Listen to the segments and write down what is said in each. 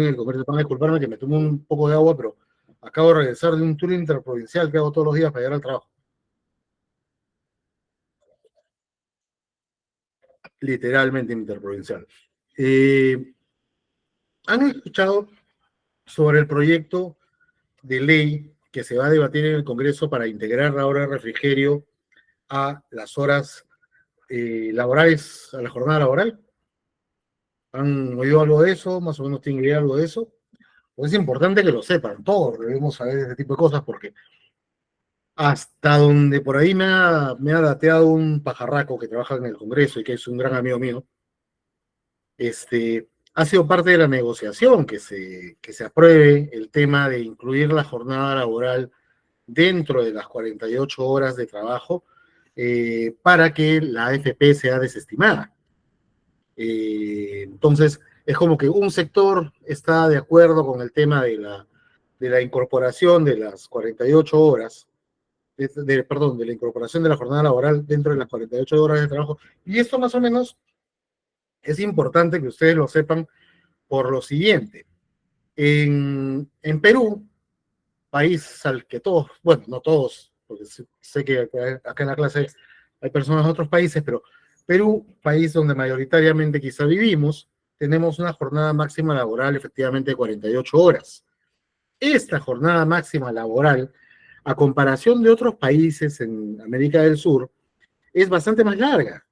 en el comercio, van a disculparme que me tomo un poco de agua, pero acabo de regresar de un tour interprovincial que hago todos los días para llegar al trabajo. Literalmente interprovincial. Eh, ¿Han escuchado sobre el proyecto de ley que se va a debatir en el Congreso para integrar la hora de refrigerio a las horas laborales, a la jornada laboral? ¿Han oído algo de eso? ¿Más o menos tienen idea algo de eso? Pues es importante que lo sepan, todos debemos saber este tipo de cosas porque hasta donde por ahí me ha dateado un pajarraco que trabaja en el Congreso y que es un gran amigo mío, ha sido parte de la negociación que se apruebe el tema de incluir la jornada laboral dentro de las 48 horas de trabajo para que la AFP sea desestimada. Entonces, es como que un sector está de acuerdo con el tema de la incorporación de las 48 horas, perdón, de la incorporación de la jornada laboral dentro de las 48 horas de trabajo. Y esto más o menos es importante que ustedes lo sepan por lo siguiente. En Perú, país al que todos, bueno, no todos, porque sé que acá en la clase hay personas de otros países, pero Perú, país donde mayoritariamente quizá vivimos, tenemos una jornada máxima laboral efectivamente de 48 horas. Esta jornada máxima laboral, a comparación de otros países en América del Sur, es bastante más larga.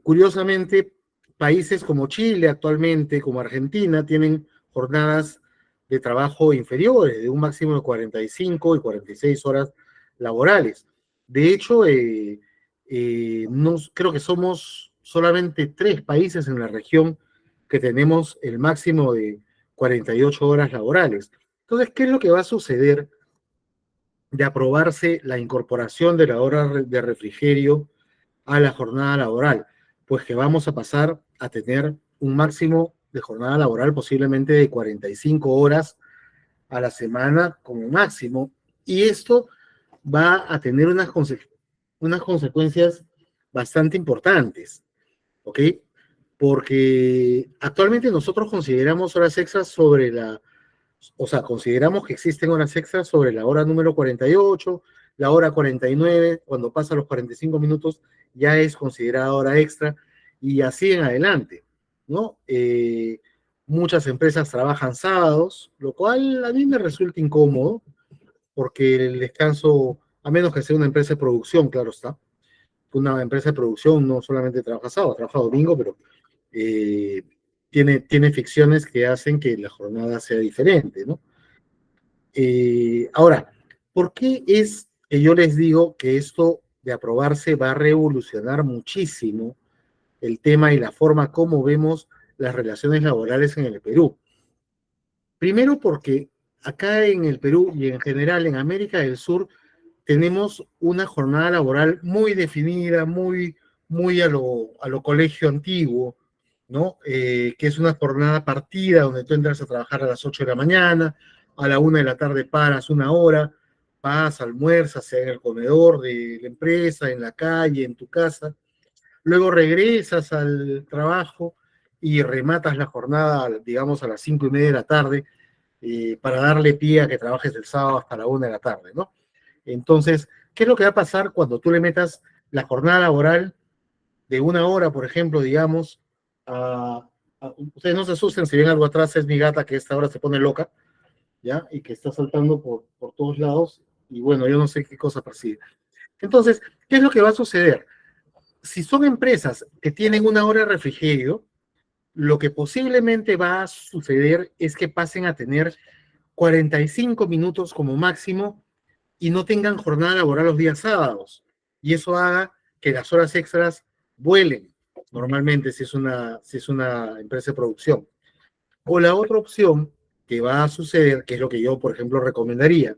Curiosamente, países como Chile actualmente, como Argentina, tienen jornadas de trabajo inferiores, de un máximo de 45 y 46 horas laborales. De hecho, no, creo que somos solamente 3 países en la región que tenemos el máximo de 48 horas laborales. Entonces, ¿qué es lo que va a suceder de aprobarse la incorporación de la hora de refrigerio a la jornada laboral? Pues que vamos a pasar a tener un máximo de jornada laboral posiblemente de 45 horas a la semana como máximo. Y esto va a tener unas consecuencias bastante importantes, ¿ok? Porque actualmente nosotros consideramos horas extras o sea, consideramos que existen horas extras sobre la hora número 48, la hora 49, cuando pasa los 45 minutos ya es considerada hora extra y así en adelante, ¿no? Muchas empresas trabajan sábados, lo cual a mí me resulta incómodo porque el descanso, a menos que sea una empresa de producción, claro está, una empresa de producción no solamente trabaja sábado, trabaja domingo, pero eh, tiene ficciones que hacen que la jornada sea diferente, ¿no? Ahora, ¿por qué es que yo les digo que esto de aprobarse va a revolucionar muchísimo el tema y la forma como vemos las relaciones laborales en el Perú? Primero porque acá en el Perú y en general en América del Sur tenemos una jornada laboral muy definida, muy a lo colegio antiguo, ¿no? Que es una jornada partida donde tú entras a trabajar a las 8 de la mañana, a la 1 de la tarde paras una hora, vas, almuerzas, sea en el comedor de la empresa, en la calle, en tu casa, luego regresas al trabajo y rematas la jornada, digamos, a las 5:30 de la tarde, para darle pie a que trabajes el sábado hasta la 1 de la tarde, ¿no? Entonces, ¿qué es lo que va a pasar cuando tú le metas la jornada laboral de una hora, por ejemplo, digamos, ustedes no se asusten si ven algo atrás, es mi gata que a esta hora se pone loca, ¿ya? Y que está saltando por todos lados, y bueno, yo no sé qué cosa persigue. Entonces, ¿qué es lo que va a suceder? Si son empresas que tienen una hora de refrigerio, lo que posiblemente va a suceder es que pasen a tener 45 minutos como máximo y no tengan jornada laboral los días sábados. Y eso haga que las horas extras vuelen, normalmente si es una empresa de producción. O la otra opción que va a suceder, que es lo que yo, por ejemplo, recomendaría,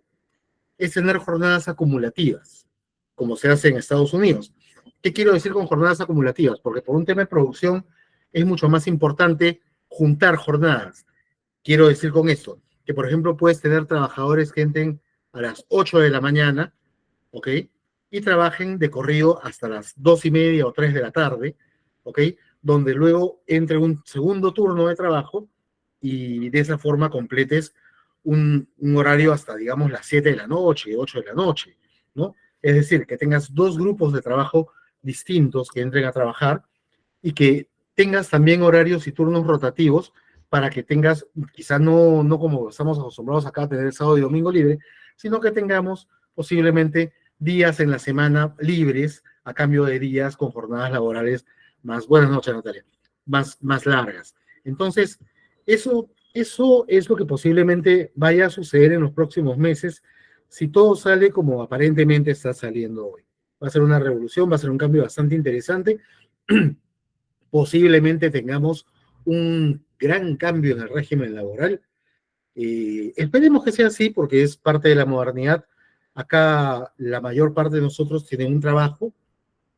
es tener jornadas acumulativas, como se hace en Estados Unidos. ¿Qué quiero decir con jornadas acumulativas? Porque por un tema de producción es mucho más importante juntar jornadas. Quiero decir con esto, que por ejemplo puedes tener trabajadores que entren a las 8 de la mañana, ¿ok? Y trabajen de corrido hasta las 2:30 o 3 de la tarde, ¿ok? Donde luego entre un segundo turno de trabajo y de esa forma completes un horario hasta, digamos, las 7 de la noche, 8 de la noche, ¿no? Es decir, que tengas dos grupos de trabajo distintos que entren a trabajar y que tengas también horarios y turnos rotativos para que tengas, quizá no como estamos acostumbrados acá a tener el sábado y domingo libre, sino que tengamos posiblemente días en la semana libres a cambio de días con jornadas laborales más, buenas noches Natalia, más largas. Entonces, eso es lo que posiblemente vaya a suceder en los próximos meses si todo sale como aparentemente está saliendo hoy. Va a ser una revolución, va a ser un cambio bastante interesante. Posiblemente tengamos un gran cambio en el régimen laboral. Esperemos que sea así porque es parte de la modernidad. Acá la mayor parte de nosotros tienen un trabajo.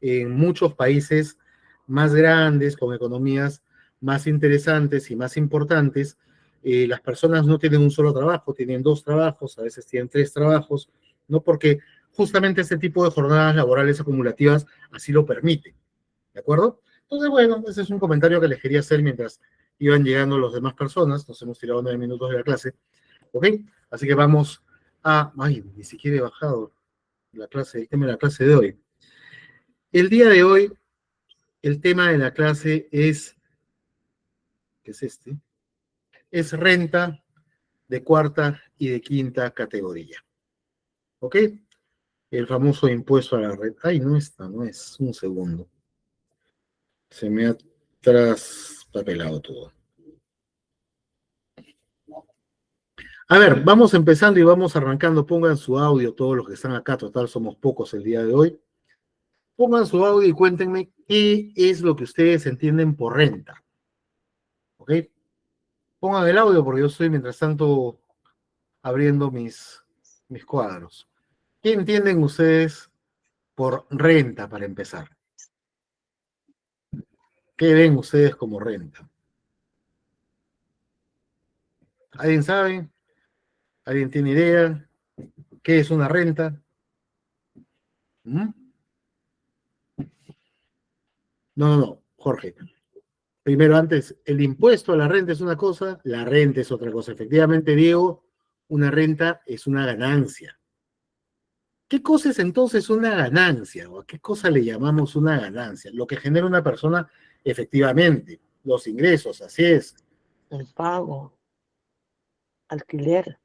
En muchos países más grandes, con economías más interesantes y más importantes, las personas no tienen un solo trabajo, tienen dos trabajos, a veces tienen tres trabajos, ¿no? Porque justamente este tipo de jornadas laborales acumulativas así lo permiten, ¿de acuerdo? Entonces, bueno, ese es un comentario que les quería hacer mientras iban llegando las demás personas, nos hemos tirado 9 minutos de la clase, ¿ok? Así que vamos a, ay, ni siquiera he bajado la clase, el tema de la clase de hoy. El día de hoy, el tema de la clase es, ¿qué es este? Es renta de cuarta y de quinta categoría. ¿Ok? El famoso impuesto a la renta. Ay, no está, no es. Un segundo. Se me ha traspapelado todo. A ver, vamos empezando y vamos arrancando. Pongan su audio, todos los que están acá. Total, somos pocos el día de hoy. Pongan su audio y cuéntenme qué es lo que ustedes entienden por renta. ¿Ok? Pongan el audio porque yo estoy, mientras tanto, abriendo mis cuadros. ¿Qué entienden ustedes por renta para empezar? ¿Qué ven ustedes como renta? ¿Alguien sabe? ¿Alguien tiene idea? ¿Qué es una renta? ¿Mm? No, Jorge. Primero, antes, el impuesto a la renta es una cosa, la renta es otra cosa. Efectivamente, Diego, una renta es una ganancia. ¿Qué cosa es entonces una ganancia? ¿O a qué cosa le llamamos una ganancia? Lo que genera una persona efectivamente, los ingresos, así es. El pago, alquiler.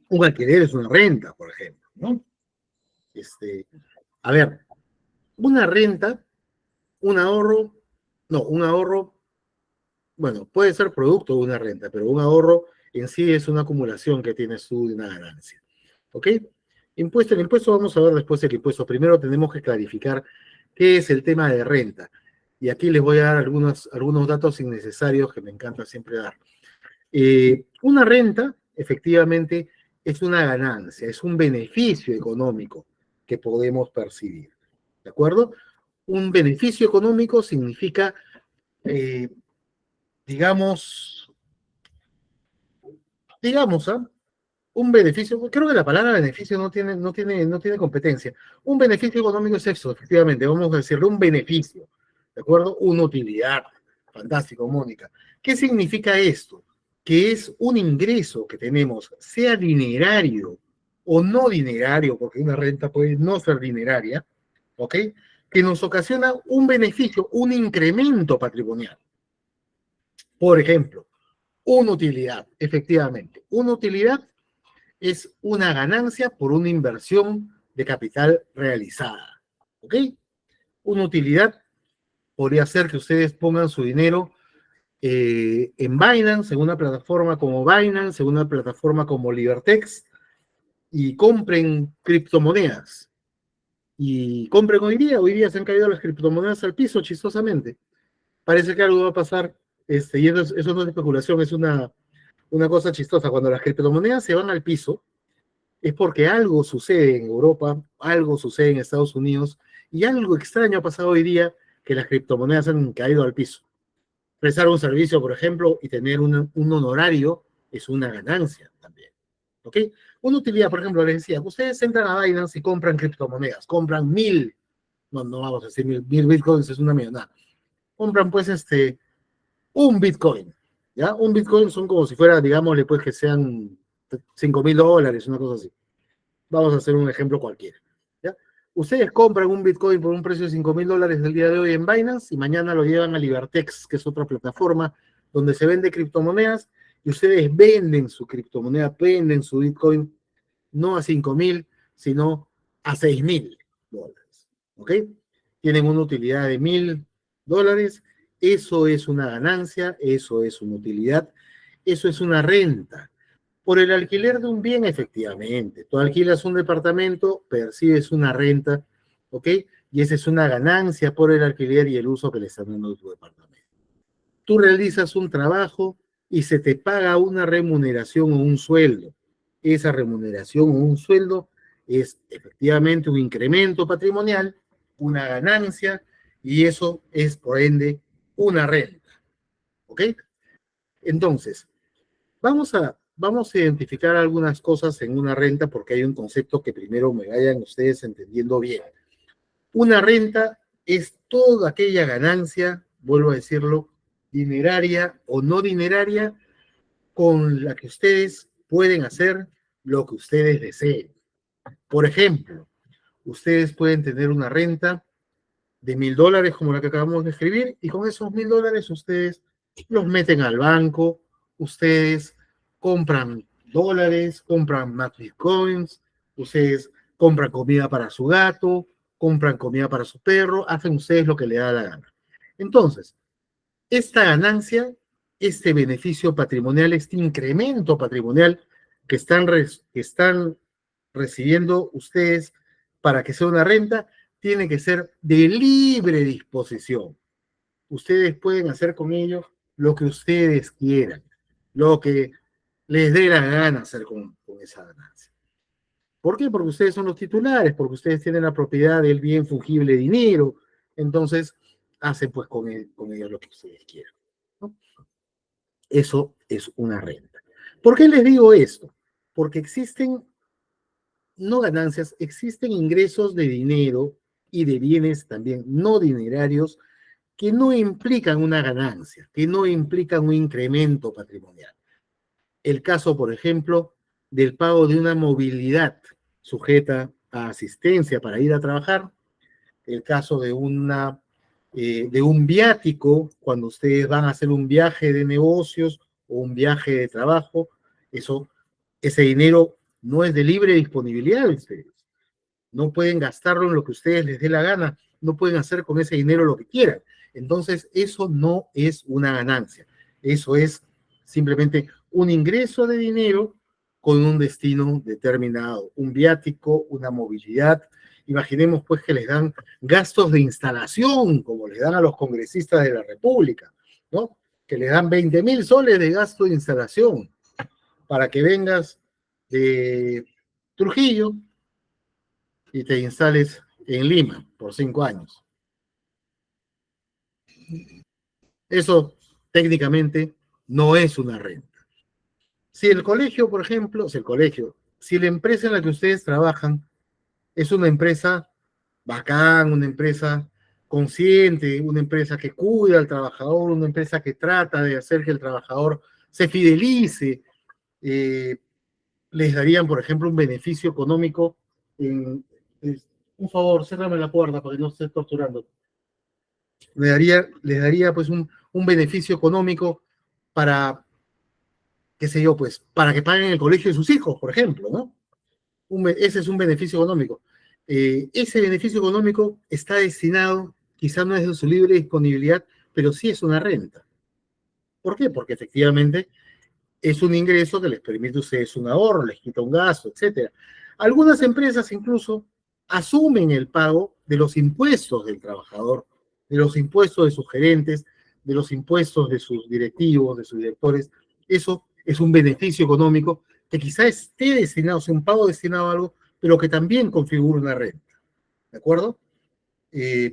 Un alquiler es una renta, por ejemplo, ¿no? A ver, una renta, un ahorro, no, un ahorro, bueno, puede ser producto de una renta, pero un ahorro en sí es una acumulación que tienes tú de una ganancia. ¿Ok? Impuesto, el impuesto vamos a ver después el impuesto. Primero tenemos que clarificar qué es el tema de renta. Y aquí les voy a dar algunos datos innecesarios que me encanta siempre dar. Una renta, efectivamente, es una ganancia, es un beneficio económico que podemos percibir. ¿De acuerdo? Un beneficio económico significa, digamos, ¿ah? Un beneficio, creo que la palabra beneficio no tiene competencia. Un beneficio económico es eso, efectivamente, vamos a decirle un beneficio, ¿de acuerdo? Una utilidad. Fantástico, Mónica. ¿Qué significa esto? Que es un ingreso que tenemos, sea dinerario o no dinerario, porque una renta puede no ser dineraria, ¿ok? Que nos ocasiona un beneficio, un incremento patrimonial. Por ejemplo, una utilidad, efectivamente. Una utilidad es una ganancia por una inversión de capital realizada. ¿Ok? Una utilidad podría ser que ustedes pongan su dinero en Binance, en una plataforma como Binance, en una plataforma como Libertex, y compren criptomonedas. Y compren hoy día se han caído las criptomonedas al piso, chistosamente. Parece que algo va a pasar, y eso no es especulación, es una cosa chistosa. Cuando las criptomonedas se van al piso, es porque algo sucede en Europa, algo sucede en Estados Unidos, y algo extraño ha pasado hoy día que las criptomonedas han caído al piso. Prestar un servicio, por ejemplo, y tener un honorario es una ganancia también. ¿Ok? Una utilidad, por ejemplo, les decía, ustedes entran a Binance y compran criptomonedas, compran 1000, no vamos a decir 1000 bitcoins, es una millonada. Compran pues un bitcoin. ¿Ya? Un Bitcoin son como si fuera, digámosle, pues que sean $5.000, una cosa así. Vamos a hacer un ejemplo cualquiera. ¿Ya? Ustedes compran un Bitcoin por un precio de $5.000 el día de hoy en Binance y mañana lo llevan a Libertex, que es otra plataforma donde se vende criptomonedas, y ustedes venden su criptomoneda, venden su Bitcoin no a 5.000, sino a $6.000. ¿Ok? Tienen una utilidad de $1.000. Eso es una ganancia, eso es una utilidad, eso es una renta. Por el alquiler de un bien, efectivamente. Tú alquilas un departamento, percibes una renta, ¿ok? Y esa es una ganancia por el alquiler y el uso que le están dando a tu departamento. Tú realizas un trabajo y se te paga una remuneración o un sueldo. Esa remuneración o un sueldo es efectivamente un incremento patrimonial, una ganancia, y eso es, por ende, una renta. ¿Ok? Entonces, vamos a identificar algunas cosas en una renta porque hay un concepto que primero me vayan ustedes entendiendo bien. Una renta es toda aquella ganancia, vuelvo a decirlo, dineraria o no dineraria, con la que ustedes pueden hacer lo que ustedes deseen. Por ejemplo, ustedes pueden tener una renta de $1.000, como la que acabamos de escribir, y con esos $1.000 ustedes los meten al banco, ustedes compran dólares, compran más bitcoins, ustedes compran comida para su gato, compran comida para su perro, hacen ustedes lo que les da la gana. Entonces, esta ganancia, este beneficio patrimonial, este incremento patrimonial que están recibiendo ustedes para que sea una renta, tiene que ser de libre disposición. Ustedes pueden hacer con ellos lo que ustedes quieran, lo que les dé la gana hacer con esa ganancia. ¿Por qué? Porque ustedes son los titulares, porque ustedes tienen la propiedad del bien fungible dinero, entonces hacen pues con ellos lo que ustedes quieran, ¿no? Eso es una renta. ¿Por qué les digo esto? Porque existen no ganancias, existen ingresos de dinero y de bienes también no dinerarios que no implican una ganancia, que no implican un incremento patrimonial. El caso, por ejemplo, del pago de una movilidad sujeta a asistencia para ir a trabajar, el caso de un viático, cuando ustedes van a hacer un viaje de negocios o un viaje de trabajo, ese dinero no es de libre disponibilidad de ustedes. No pueden gastarlo en lo que ustedes les dé la gana, no pueden hacer con ese dinero lo que quieran. Entonces, eso no es una ganancia, eso es simplemente un ingreso de dinero con un destino determinado, un viático, una movilidad. Imaginemos pues que les dan gastos de instalación, como les dan a los congresistas de la República, ¿no? Que les dan 20.000 soles de gasto de instalación para que vengas de Trujillo y te instales en Lima por 5 años. Eso técnicamente no es una renta. Si el colegio, por ejemplo, si la empresa en la que ustedes trabajan es una empresa bacán, una empresa consciente, una empresa que cuida al trabajador, una empresa que trata de hacer que el trabajador se fidelice, eh, les darían, por ejemplo, un beneficio económico. Un favor, cérrame la puerta para que no estés torturando. Les daría pues un beneficio económico para, qué sé yo, pues, para que paguen el colegio de sus hijos, por ejemplo, ¿no? Ese es un beneficio económico. Ese beneficio económico está destinado, quizás no es de su libre disponibilidad, pero sí es una renta. ¿Por qué? Porque efectivamente es un ingreso que les permite a ustedes un ahorro, les quita un gasto, etcétera. Algunas empresas incluso asumen el pago de los impuestos del trabajador, de los impuestos de sus gerentes, de los impuestos de sus directivos, de sus directores. Eso es un beneficio económico que quizá esté destinado, o sea, un pago destinado a algo, pero que también configura una renta. ¿De acuerdo?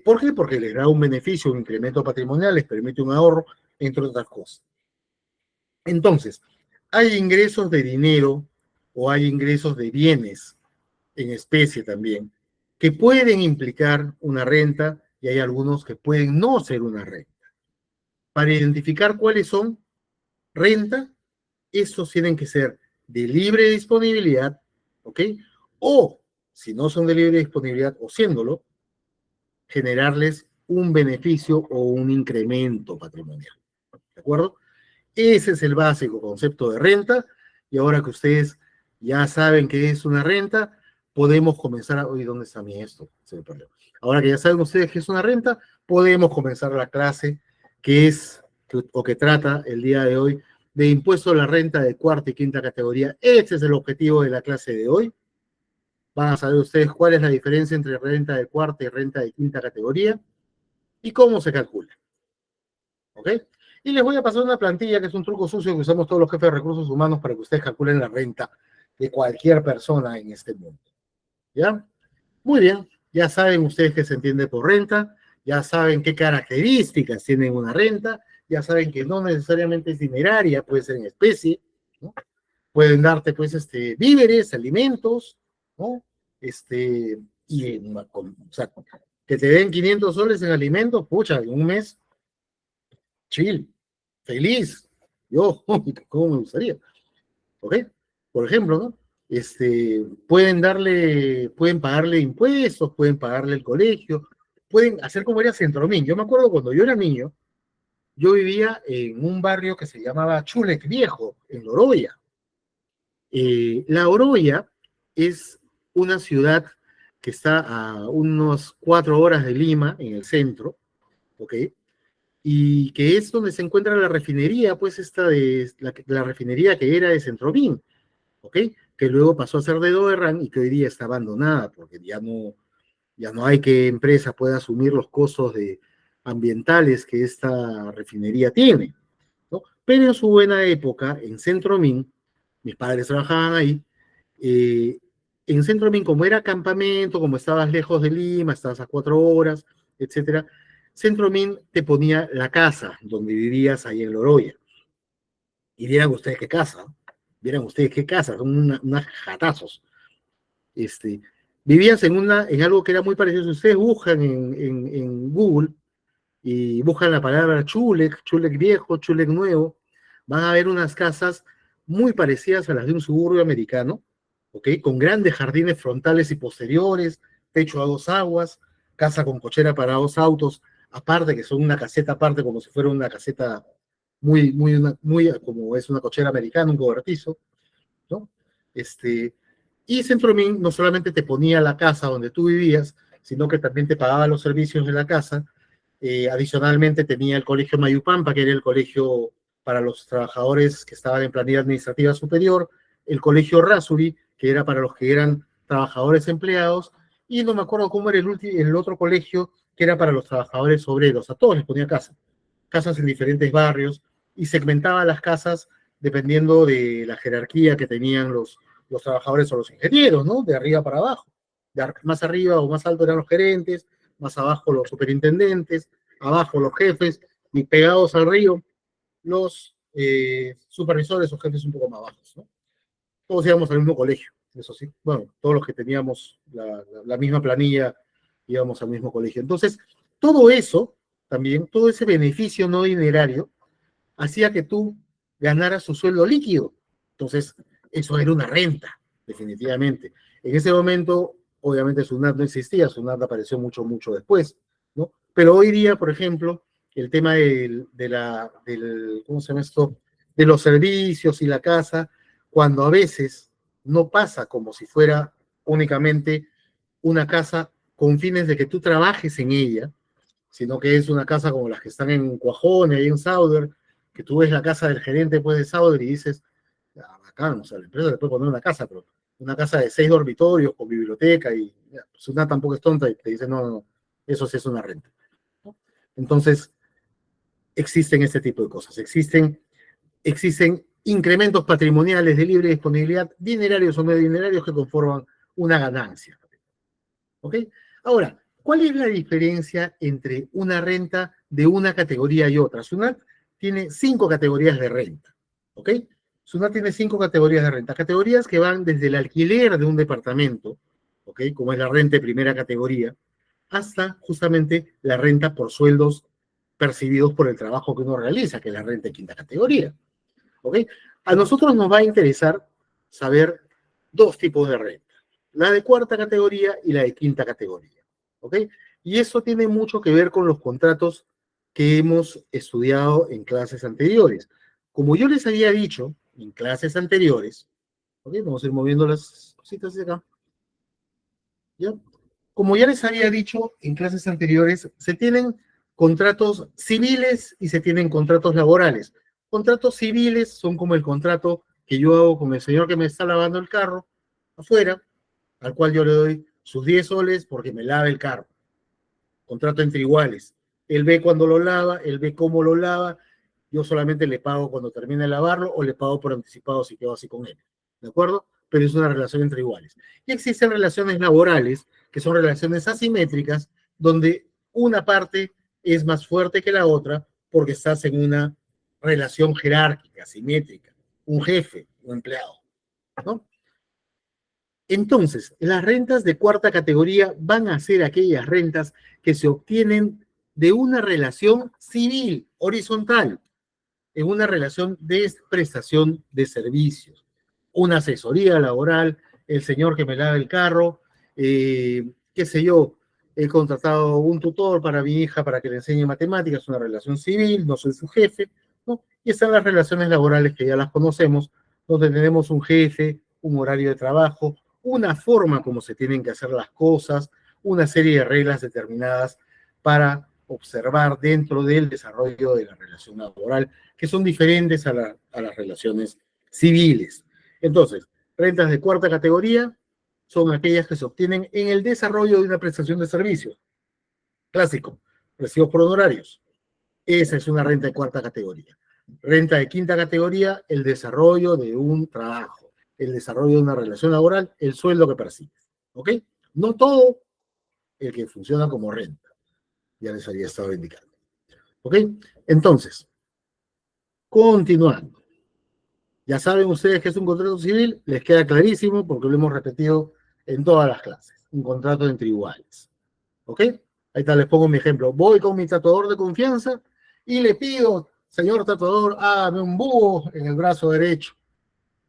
¿Por qué? Porque les da un beneficio, un incremento patrimonial, les permite un ahorro, entre otras cosas. Entonces, hay ingresos de dinero o hay ingresos de bienes en especie también, que pueden implicar una renta y hay algunos que pueden no ser una renta. Para identificar cuáles son, renta, estos tienen que ser de libre disponibilidad, ¿ok? O, si no son de libre disponibilidad o siéndolo, generarles un beneficio o un incremento patrimonial, ¿de acuerdo? Ese es el básico concepto de renta, y ahora que ustedes ya saben qué es una renta, podemos comenzar a... Oye, ¿dónde está mi esto? Ese es el problema. Ahora que ya saben ustedes qué es una renta, podemos comenzar la clase que es, o que trata el día de hoy, de impuesto a la renta de cuarta y quinta categoría. Ese es el objetivo de la clase de hoy. Van a saber ustedes cuál es la diferencia entre renta de cuarta y renta de quinta categoría y cómo se calcula. ¿Ok? Y les voy a pasar una plantilla que es un truco sucio que usamos todos los jefes de recursos humanos para que ustedes calculen la renta de cualquier persona en este mundo. ¿Ya? Muy bien, ya saben ustedes qué se entiende por renta, ya saben qué características tiene una renta, ya saben que no necesariamente es dineraria, puede ser en especie, ¿no? Pueden darte, pues, víveres, alimentos, ¿no? O sea, que te den 500 soles en alimentos, pucha, en un mes, chill, feliz. Yo, ¿cómo me gustaría? ¿Ok? Por ejemplo, ¿no? Pueden pagarle impuestos, pueden pagarle el colegio, pueden hacer como era Centromín. Yo me acuerdo cuando yo era niño, yo vivía en un barrio que se llamaba Chulec Viejo, en Loroya. La Oroya es una ciudad que está a unos 4 horas de Lima, en el centro, ¿ok? Y que es donde se encuentra la refinería, pues esta de la refinería que era de Centromín, ¿ok? Que luego pasó a ser de Doerran y que hoy día está abandonada, porque ya no hay que empresa pueda asumir los costos ambientales que esta refinería tiene, ¿no? Pero en su buena época, en Centromín, mis padres trabajaban ahí, eh, en Centromín, como era campamento, como estabas lejos de Lima, estabas a 4 horas, etcétera, Centromín te ponía la casa donde vivías ahí en Loroya. Y vieran ustedes qué casa, vieran ustedes qué casa, son unas jatazos. Este, Vivías en algo que era muy parecido. Si ustedes buscan en Google y buscan la palabra Chulec, Chulec viejo, Chulec nuevo, van a ver unas casas muy parecidas a las de un suburbio americano, ¿ok? Con grandes jardines frontales y posteriores, techo a 2 aguas, casa con cochera para 2 autos, aparte que son una caseta aparte, como si fuera una caseta muy como es una cochera americana, un cobertizo, ¿no? Y Centromín no solamente te ponía la casa donde tú vivías, sino que también te pagaba los servicios de la casa. Adicionalmente tenía el colegio Mayupampa, que era el colegio para los trabajadores que estaban en planilla administrativa superior, el colegio Rasuri, que era para los que eran trabajadores empleados, y no me acuerdo cómo era el otro colegio, que era para los trabajadores obreros. A todos les ponía casas en diferentes barrios, y segmentaba las casas dependiendo de la jerarquía que tenían los trabajadores o los ingenieros, ¿no? De arriba para abajo. Más arriba o más alto eran los gerentes, más abajo los superintendentes, abajo los jefes, y pegados al río los supervisores o jefes un poco más bajos, ¿no? Todos íbamos al mismo colegio, eso sí. Bueno, todos los que teníamos la misma planilla íbamos al mismo colegio. Entonces, todo eso, también, todo ese beneficio no dinerario, hacía que tú ganaras tu sueldo líquido. Entonces, eso era una renta, definitivamente. En ese momento, obviamente, SUNAT no existía, SUNAT apareció mucho, mucho después, ¿no? Pero hoy día, por ejemplo, el tema ¿cómo se llama esto? De los servicios y la casa, cuando a veces no pasa como si fuera únicamente una casa con fines de que tú trabajes en ella, sino que es una casa como las que están en Cuajone, ahí en Sauder, que tú ves la casa del gerente después de Sauder y dices, ah, bacán, o sea, la empresa le puede poner una casa, pero una casa de 6 dormitorios con biblioteca y pues una tampoco es tonta y te dice, no, no, no, eso sí es una renta, ¿no? Entonces, existen este tipo de cosas, existen incrementos patrimoniales de libre disponibilidad, dinerarios o no dinerarios, que conforman una ganancia. ¿Ok? Ahora, ¿cuál es la diferencia entre una renta de una categoría y otra? SUNAT tiene 5 categorías de renta. ¿Ok? SUNAT tiene 5 categorías de renta. Categorías que van desde el alquiler de un departamento, ¿ok? Como es la renta de primera categoría, hasta justamente la renta por sueldos percibidos por el trabajo que uno realiza, que es la renta de quinta categoría. ¿Ok? A nosotros nos va a interesar saber dos tipos de renta, la de cuarta categoría y la de quinta categoría. ¿Ok? Y eso tiene mucho que ver con los contratos que hemos estudiado en clases anteriores. Como yo les había dicho en clases anteriores, ¿ok? Vamos a ir moviendo las cositas de acá. ¿Ya? Como ya les había dicho en clases anteriores, se tienen contratos civiles y se tienen contratos laborales. Contratos civiles son como el contrato que yo hago con el señor que me está lavando el carro afuera, al cual yo le doy sus 10 soles porque me lava el carro. Contrato entre iguales. Él ve cuando lo lava, él ve cómo lo lava, yo solamente le pago cuando termine de lavarlo o le pago por anticipado si quedo así con él. ¿De acuerdo? Pero es una relación entre iguales. Y existen relaciones laborales, que son relaciones asimétricas, donde una parte es más fuerte que la otra porque estás en una relación jerárquica, simétrica, un jefe, un empleado, ¿no? Entonces, las rentas de cuarta categoría van a ser aquellas rentas que se obtienen de una relación civil, horizontal, en una relación de prestación de servicios, una asesoría laboral, el señor que me lava el carro, qué sé yo, he contratado un tutor para mi hija para que le enseñe matemáticas, una relación civil, no soy su jefe, ¿no? Y están las relaciones laborales que ya las conocemos, donde tenemos un jefe, un horario de trabajo, una forma como se tienen que hacer las cosas, una serie de reglas determinadas para observar dentro del desarrollo de la relación laboral, que son diferentes a las relaciones civiles. Entonces, rentas de cuarta categoría son aquellas que se obtienen en el desarrollo de una prestación de servicios. Clásico, recibos por honorarios. Esa es una renta de cuarta categoría. Renta de quinta categoría, el desarrollo de un trabajo, el desarrollo de una relación laboral, el sueldo que percibes. ¿Ok? No todo el que funciona como renta. Ya les había estado indicando. ¿Ok? Entonces, continuando. Ya saben ustedes que es un contrato civil, les queda clarísimo porque lo hemos repetido en todas las clases. Un contrato entre iguales. ¿Ok? Ahí está, les pongo mi ejemplo. Voy con mi tatuador de confianza y le pido, señor tatuador, hágame un búho en el brazo derecho.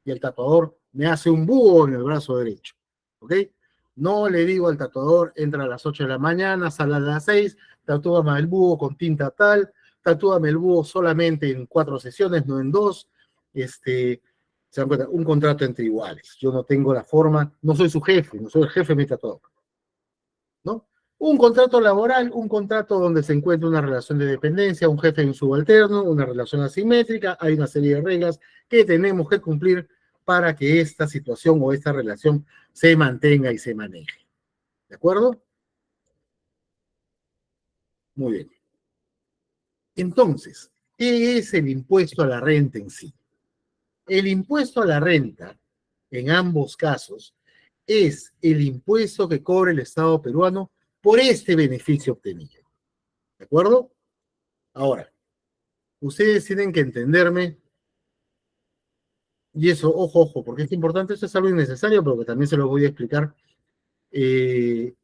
Y el tatuador me hace un búho en el brazo derecho. ¿Ok? No le digo al tatuador, entra a las 8 de la mañana, sale a las 6, tatúame el búho con tinta tal, tatúame el búho solamente en 4 sesiones, no en 2. Se dan cuenta, un contrato entre iguales. Yo no tengo la forma, no soy su jefe, no soy el jefe de mi tatuador, ¿no? Un contrato laboral, un contrato donde se encuentra una relación de dependencia, un jefe y un subalterno, una relación asimétrica, hay una serie de reglas que tenemos que cumplir para que esta situación o esta relación se mantenga y se maneje. ¿De acuerdo? Muy bien. Entonces, ¿qué es el impuesto a la renta en sí? El impuesto a la renta, en ambos casos, es el impuesto que cobra el Estado peruano por este beneficio obtenido. ¿De acuerdo? Ahora, ustedes tienen que entenderme, y eso, ojo, ojo, porque es importante, esto es algo innecesario, pero que también se lo voy a explicar eh,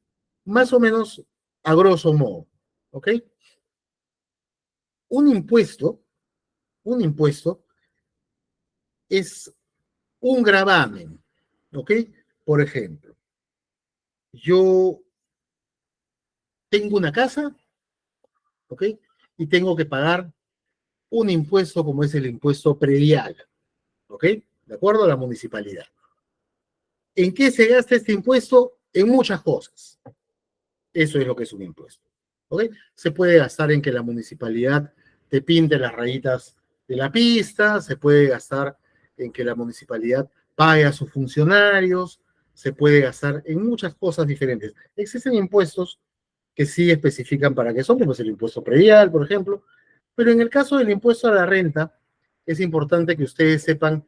más o menos a grosso modo, ¿ok? Un impuesto, un impuesto es un gravamen, ¿ok? Por ejemplo, yo tengo una casa, ¿ok? Y tengo que pagar un impuesto como es el impuesto predial, ¿ok? De acuerdo a la municipalidad. ¿En qué se gasta este impuesto? En muchas cosas. Eso es lo que es un impuesto. ¿Ok? Se puede gastar en que la municipalidad te pinte las rayitas de la pista, se puede gastar en que la municipalidad pague a sus funcionarios, se puede gastar en muchas cosas diferentes. Existen impuestos que sí especifican para qué son, como es el impuesto predial, por ejemplo, pero en el caso del impuesto a la renta, es importante que ustedes sepan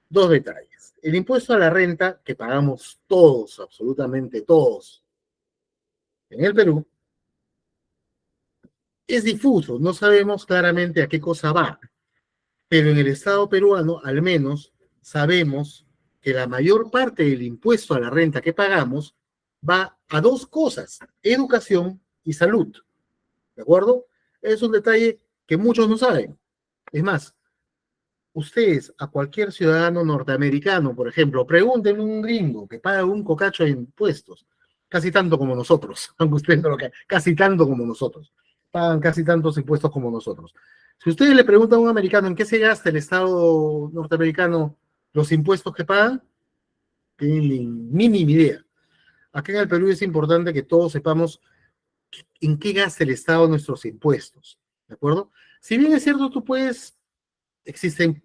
dos detalles. El impuesto a la renta, que pagamos todos, absolutamente todos, en el Perú, es difuso, no sabemos claramente a qué cosa va, pero en el Estado peruano al menos sabemos que la mayor parte del impuesto a la renta que pagamos va a dos cosas, educación y salud, ¿de acuerdo? Es un detalle que muchos no saben. Es más, ustedes a cualquier ciudadano norteamericano, por ejemplo, pregúntenle a un gringo que paga un cocacho de impuestos, casi tanto como nosotros, aunque ustedes no lo crean, casi tanto como nosotros, pagan casi tantos impuestos como nosotros. Si ustedes le preguntan a un americano en qué se gasta el Estado norteamericano los impuestos que pagan, tienen ni mínima idea. Acá en el Perú es importante que todos sepamos en qué gasta el Estado nuestros impuestos, ¿de acuerdo? Si bien es cierto, existen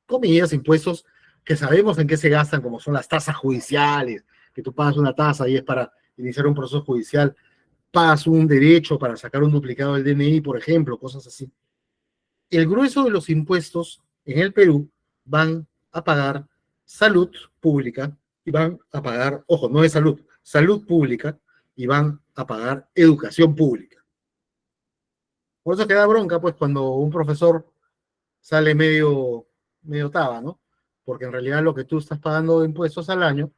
comillas, impuestos que sabemos en qué se gastan, como son las tasas judiciales, que tú pagas una tasa y es para iniciar un proceso judicial, pagas un derecho para sacar un duplicado del DNI, por ejemplo, cosas así. El grueso de los impuestos en el Perú van a pagar salud pública y van a pagar, ojo, no es salud, salud pública y van a pagar educación pública. Por eso queda bronca, pues, cuando un profesor sale medio taba, ¿no? Porque en realidad lo que tú estás pagando de impuestos al año,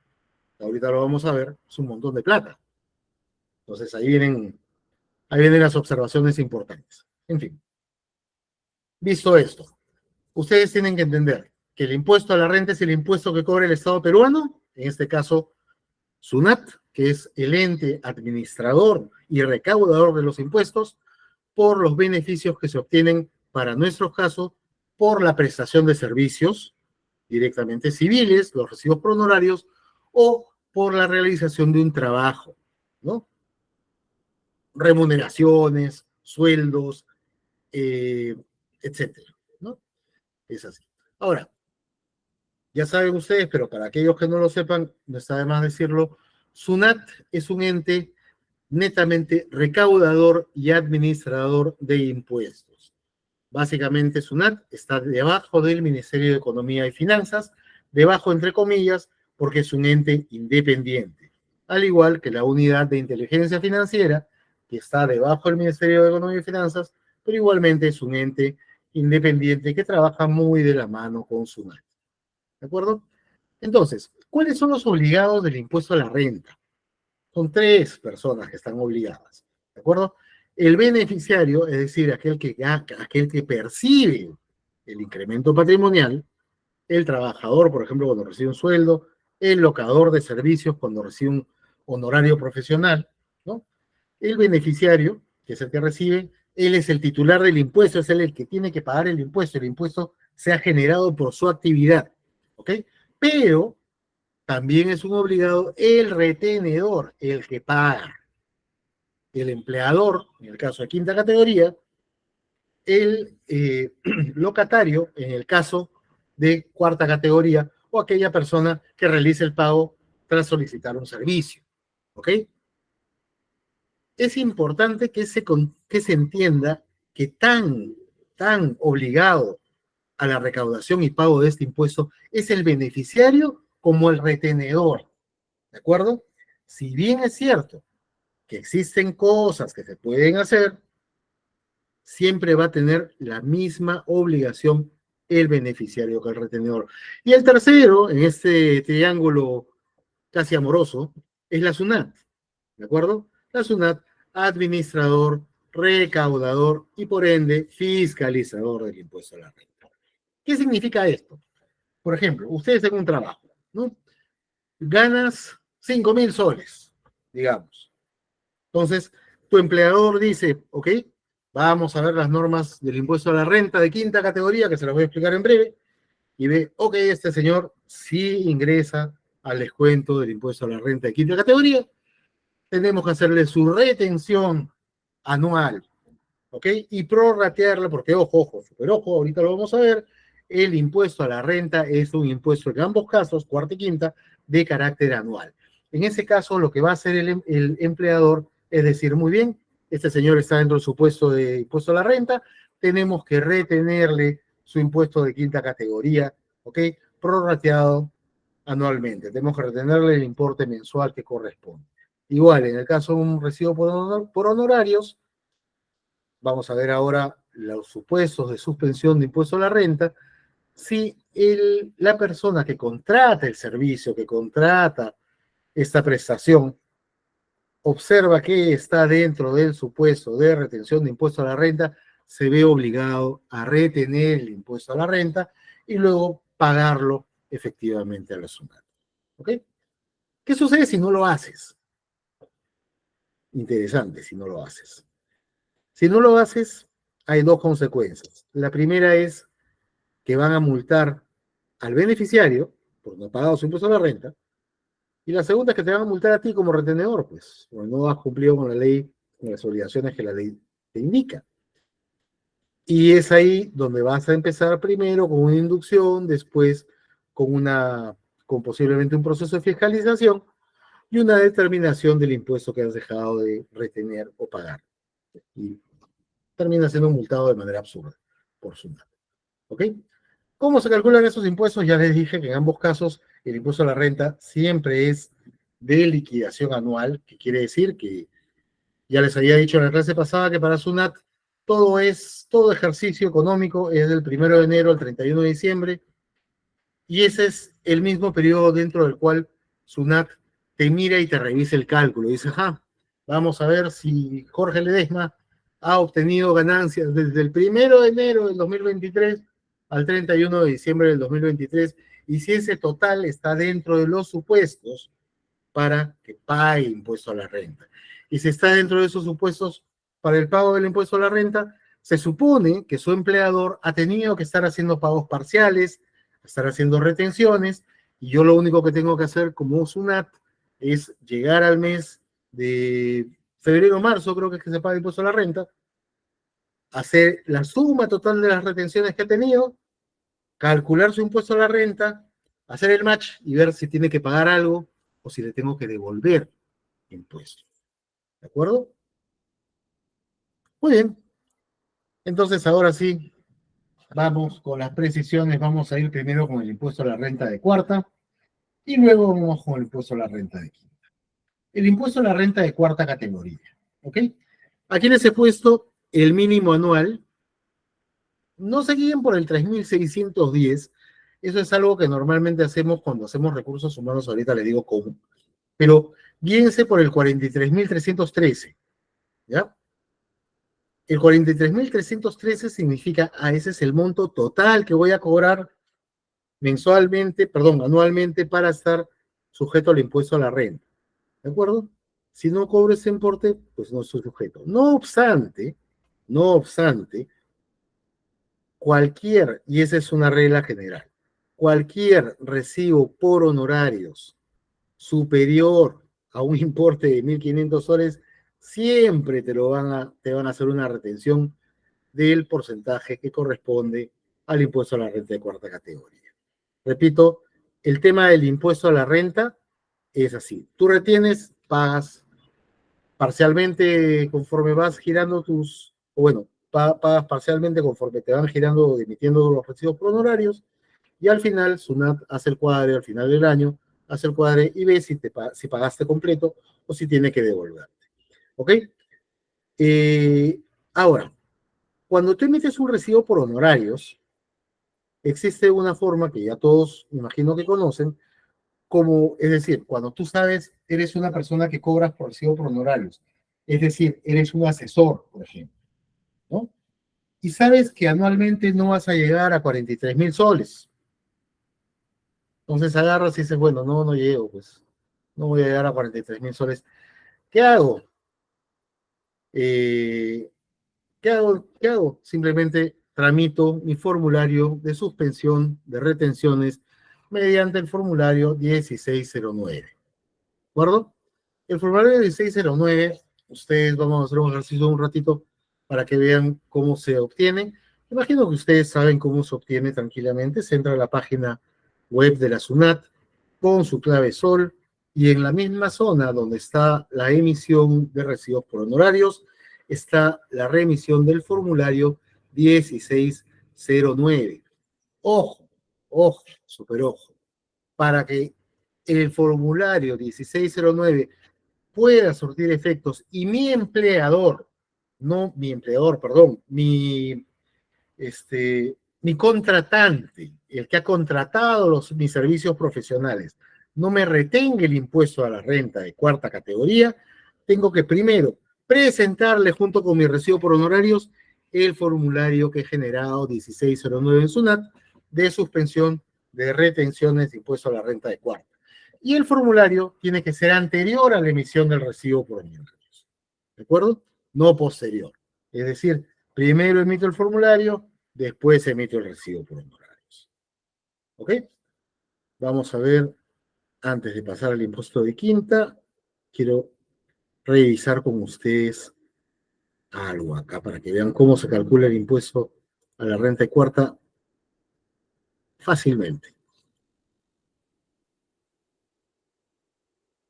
ahorita lo vamos a ver, es un montón de plata. Entonces ahí vienen las observaciones importantes. En fin, visto esto, ustedes tienen que entender que el impuesto a la renta es el impuesto que cobra el Estado peruano, en este caso SUNAT, que es el ente administrador y recaudador de los impuestos, por los beneficios que se obtienen, para nuestro caso, por la prestación de servicios directamente civiles, los recibos por honorarios, o por la realización de un trabajo, ¿no? Remuneraciones, sueldos, etcétera, ¿no? Es así. Ahora, ya saben ustedes, pero para aquellos que no lo sepan, no está de más decirlo, SUNAT es un ente netamente recaudador y administrador de impuestos. Básicamente, SUNAT está debajo del Ministerio de Economía y Finanzas, debajo entre comillas, porque es un ente independiente, al igual que la Unidad de Inteligencia Financiera, que está debajo del Ministerio de Economía y Finanzas, pero igualmente es un ente independiente que trabaja muy de la mano con SUNAT. ¿De acuerdo? Entonces, ¿cuáles son los obligados del impuesto a la renta? Son tres personas que están obligadas, ¿de acuerdo? El beneficiario, es decir, aquel que percibe el incremento patrimonial, el trabajador, por ejemplo, cuando recibe un sueldo, el locador de servicios cuando recibe un honorario profesional, ¿no? El beneficiario, que es el que recibe, él es el titular del impuesto, es él el que tiene que pagar el impuesto se ha generado por su actividad, ¿ok? Pero también es un obligado el retenedor, el que paga. El empleador, en el caso de quinta categoría, el locatario, en el caso de cuarta categoría, o aquella persona que realice el pago tras solicitar un servicio. ¿Ok? Es importante que se entienda que tan obligado a la recaudación y pago de este impuesto es el beneficiario como el retenedor. ¿De acuerdo? Si bien es cierto que existen cosas que se pueden hacer, siempre va a tener la misma obligación el beneficiario que el retenedor. Y el tercero, en este triángulo casi amoroso, es la SUNAT, ¿de acuerdo? La SUNAT, administrador, recaudador y por ende fiscalizador del impuesto a la renta. ¿Qué significa esto? Por ejemplo, ustedes tienen un trabajo, ¿no? Ganas 5.000 soles, digamos. Entonces, tu empleador dice, ok, vamos a ver las normas del impuesto a la renta de quinta categoría, que se las voy a explicar en breve, y ve, ok, este señor sí ingresa al descuento del impuesto a la renta de quinta categoría, tenemos que hacerle su retención anual, ok, y prorratearla, porque ojo, super ojo, ahorita lo vamos a ver, el impuesto a la renta es un impuesto en ambos casos, cuarta y quinta, de carácter anual. En ese caso, lo que va a hacer el empleador es decir, muy bien, este señor está dentro de su puesto de impuesto a la renta, tenemos que retenerle su impuesto de quinta categoría, ¿ok? Prorrateado anualmente. Tenemos que retenerle el importe mensual que corresponde. Igual, en el caso de un recibo por honorarios, vamos a ver ahora los supuestos de suspensión de impuesto a la renta. Si la persona que contrata el servicio, que contrata esta prestación, observa que está dentro del supuesto de retención de impuesto a la renta, se ve obligado a retener el impuesto a la renta y luego pagarlo efectivamente a la SUNAT. ¿Ok? ¿Qué sucede si no lo haces? Interesante si no lo haces. Si no lo haces, hay dos consecuencias. La primera es que van a multar al beneficiario por no pagar su impuesto a la renta, y la segunda es que te van a multar a ti como retenedor, pues, porque no has cumplido con la ley, con las obligaciones que la ley te indica. Y es ahí donde vas a empezar primero con una inducción, después con posiblemente un proceso de fiscalización y una determinación del impuesto que has dejado de retener o pagar. Y termina siendo multado de manera absurda por SUNAT. ¿Ok? ¿Cómo se calculan esos impuestos? Ya les dije que en ambos casos el impuesto a la renta siempre es de liquidación anual, que quiere decir que ya les había dicho en la clase pasada que para SUNAT todo ejercicio económico es del 1 de enero al 31 de diciembre, y ese es el mismo periodo dentro del cual SUNAT te mira y te revisa el cálculo. Y dice, vamos a ver si Jorge Ledesma ha obtenido ganancias desde el 1 de enero del 2023 al 31 de diciembre del 2023, y si ese total está dentro de los supuestos para que pague impuesto a la renta. Y si está dentro de esos supuestos para el pago del impuesto a la renta, se supone que su empleador ha tenido que estar haciendo pagos parciales, estar haciendo retenciones, y yo lo único que tengo que hacer como SUNAT es llegar al mes de febrero o marzo, creo que es que se paga el impuesto a la renta, hacer la suma total de las retenciones que ha tenido, calcular su impuesto a la renta, hacer el match y ver si tiene que pagar algo o si le tengo que devolver impuesto. ¿De acuerdo? Muy bien. Entonces, ahora sí, vamos con las precisiones. Vamos a ir primero con el impuesto a la renta de cuarta y luego vamos con el impuesto a la renta de quinta. El impuesto a la renta de cuarta categoría. ¿Ok? Aquí les he puesto el mínimo anual. No se guíen por el 3.610. Eso es algo que normalmente hacemos cuando hacemos recursos humanos. Ahorita les digo cómo. Pero guíense por el 43.313. ¿Ya? El 43.313 significa, ese es el monto total que voy a cobrar anualmente para estar sujeto al impuesto a la renta. ¿De acuerdo? Si no cobro ese importe, pues no estoy sujeto. No obstante, y esa es una regla general, cualquier recibo por honorarios superior a un importe de 1.500 soles, siempre te van a hacer una retención del porcentaje que corresponde al impuesto a la renta de cuarta categoría. Repito, el tema del impuesto a la renta es así. Tú retienes, pagas parcialmente conforme vas girando pagas parcialmente conforme te van girando o emitiendo los recibos por honorarios, y al final SUNAT hace el cuadre, al final del año, hace el cuadre y ve si pagaste completo o si tiene que devolverte. ¿Ok? Ahora, cuando tú emites un recibo por honorarios, existe una forma que ya todos imagino que conocen, es decir, cuando tú sabes, eres una persona que cobras por recibo por honorarios, es decir, eres un asesor, por ejemplo, ¿no? Y sabes que anualmente no vas a llegar a 43.000 soles. Entonces agarras y dices, bueno, no llego, pues, no voy a llegar a 43.000 soles. ¿Qué hago? ¿Qué hago? Simplemente tramito mi formulario de suspensión de retenciones mediante el formulario 1609. ¿De acuerdo? El formulario 1609, ustedes vamos a hacer un ejercicio un ratito para que vean cómo se obtiene. Imagino que ustedes saben cómo se obtiene tranquilamente. Se entra a la página web de la SUNAT con su clave SOL, y en la misma zona donde está la emisión de recibos por honorarios está la remisión del formulario 1609. Ojo, super ojo, para que el formulario 1609 pueda surtir efectos y mi contratante, el que ha contratado mis servicios profesionales, no me retenga el impuesto a la renta de cuarta categoría, tengo que primero presentarle junto con mi recibo por honorarios el formulario que he generado 1609 en SUNAT de suspensión de retenciones de impuesto a la renta de cuarta. Y el formulario tiene que ser anterior a la emisión del recibo por honorarios. ¿De acuerdo? No posterior. Es decir, primero emito el formulario, después emito el recibo por honorarios. ¿Ok? Vamos a ver, antes de pasar al impuesto de quinta, quiero revisar con ustedes algo acá para que vean cómo se calcula el impuesto a la renta de cuarta fácilmente.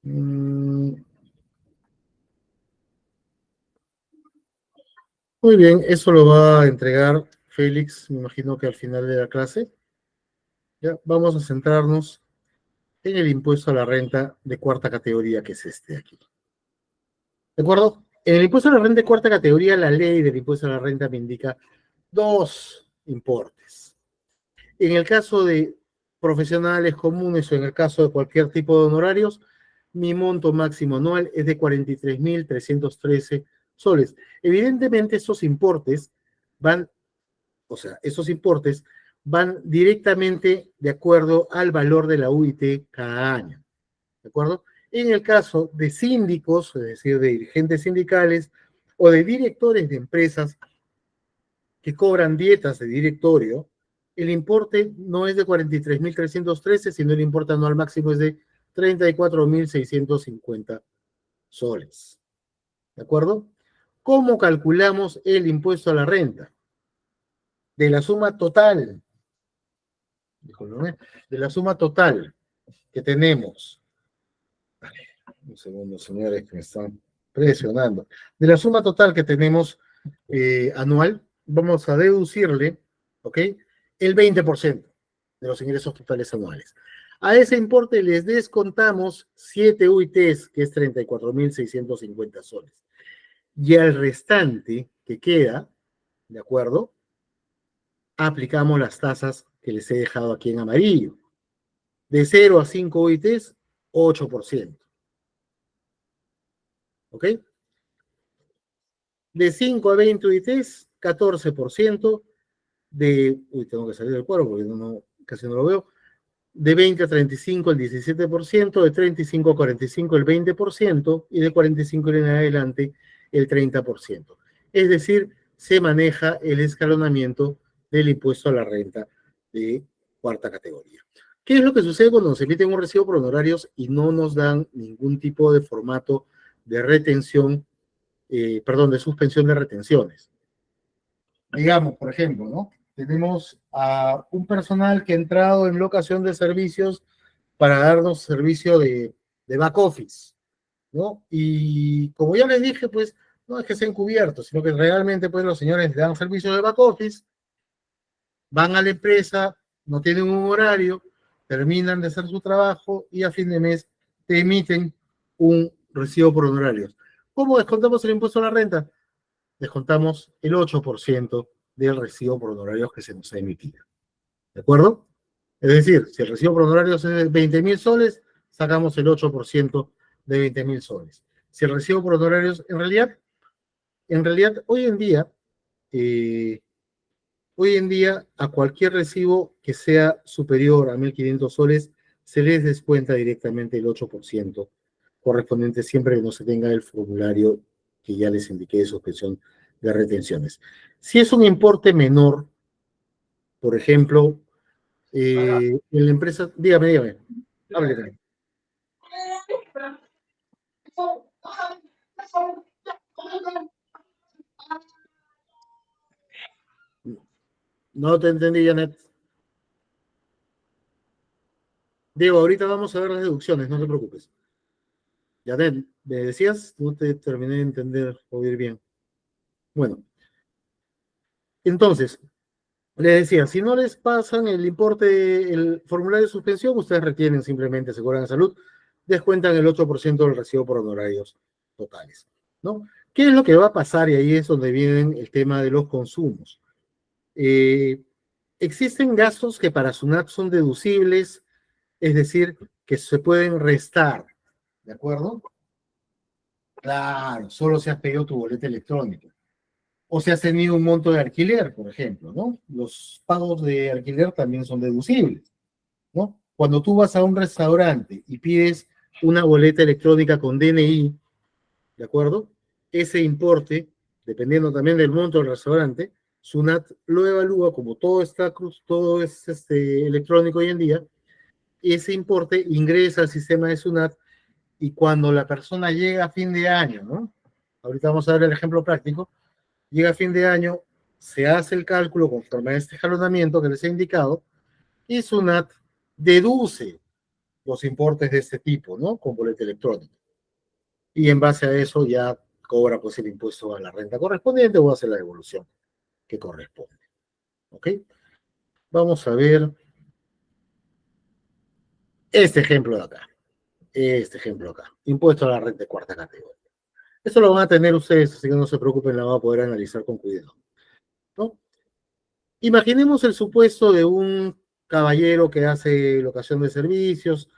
Muy bien, eso lo va a entregar Félix, me imagino que al final de la clase. Ya, vamos a centrarnos en el impuesto a la renta de cuarta categoría, que es este de aquí. ¿De acuerdo? En el impuesto a la renta de cuarta categoría, la ley del impuesto a la renta me indica dos importes. En el caso de profesionales comunes o en el caso de cualquier tipo de honorarios, mi monto máximo anual es de 43.313 soles. Evidentemente, esos importes van, o sea, esos importes van directamente de acuerdo al valor de la UIT cada año. ¿De acuerdo? En el caso de síndicos, es decir, de dirigentes sindicales o de directores de empresas que cobran dietas de directorio, el importe no es de 43.313, sino el importe anual máximo es de 34.650 soles. ¿De acuerdo? ¿Cómo calculamos el impuesto a la renta? De la suma total, de la suma total que tenemos. Un segundo, señores, que me están presionando. De la suma total que tenemos anual, vamos a deducirle, ¿ok? El 20% de los ingresos totales anuales. A ese importe les descontamos 7 UITs, que es 34.650 soles. Y al restante que queda, ¿de acuerdo? Aplicamos las tasas que les he dejado aquí en amarillo. De 0 a 5 UITs, 8%. ¿Ok? De 5 a 20 UITs, 14%. Tengo que salir del cuadro porque casi no lo veo. De 20 a 35 el 17%, de 35 a 45 el 20% y de 45 en adelante el 30%. Es decir, se maneja el escalonamiento del impuesto a la renta de cuarta categoría. ¿Qué es lo que sucede cuando se emite un recibo por honorarios y no nos dan ningún tipo de formato de retención, de suspensión de retenciones? Digamos, por ejemplo, ¿no? Tenemos a un personal que ha entrado en locación de servicios para darnos servicio de back office, ¿no? Y como ya les dije, pues, no es que sean cubiertos, sino que realmente, pues, los señores dan servicio de back office, van a la empresa, no tienen un horario, terminan de hacer su trabajo y a fin de mes te emiten un recibo por honorarios. ¿Cómo descontamos el impuesto a la renta? Descontamos el 8% del recibo por honorarios que se nos ha emitido. ¿De acuerdo? Es decir, si el recibo por honorarios es de 20.000 soles, sacamos el 8% de 20.000 soles. Si el recibo por honorarios, en realidad, hoy en día, a cualquier recibo que sea superior a 1.500 soles, se les descuenta directamente el 8% correspondiente siempre que no se tenga el formulario que ya les indiqué de suspensión de retenciones. Si es un importe menor, por ejemplo, en la empresa, dígame, hábleme. No te entendí, Janet. Diego, ahorita vamos a ver las deducciones, no te preocupes. Janet, ¿me decías? No te terminé de entender, oír bien. Bueno, entonces, les decía, si no les pasan el importe, el formulario de suspensión, ustedes retienen simplemente Seguridad de Salud, descuentan el 8% del recibo por honorarios totales, ¿no? ¿Qué es lo que va a pasar? Y ahí es donde viene el tema de los consumos. Existen gastos que para SUNAT son deducibles, es decir, que se pueden restar, ¿de acuerdo? Claro, solo si has pedido tu boleta electrónica. O si has tenido un monto de alquiler, por ejemplo, ¿no? Los pagos de alquiler también son deducibles, ¿no? Cuando tú vas a un restaurante y pides una boleta electrónica con DNI, ¿de acuerdo? Ese importe, dependiendo también del monto del restaurante, SUNAT lo evalúa, como todo está todo es electrónico hoy en día, y ese importe ingresa al sistema de SUNAT y cuando la persona llega a fin de año, ¿no? Ahorita vamos a ver el ejemplo práctico, llega a fin de año, se hace el cálculo conforme a este escalonamiento que les he indicado y SUNAT deduce los importes de este tipo, ¿no? Con boleta electrónica. Y en base a eso ya cobra pues el impuesto a la renta correspondiente o hace la devolución que corresponde. ¿Ok? Vamos a ver este ejemplo de acá. Este ejemplo acá. Impuesto a la renta de cuarta categoría. Eso lo van a tener ustedes, así que no se preocupen, la van a poder analizar con cuidado, ¿no? Imaginemos el supuesto de un caballero que hace locación de servicios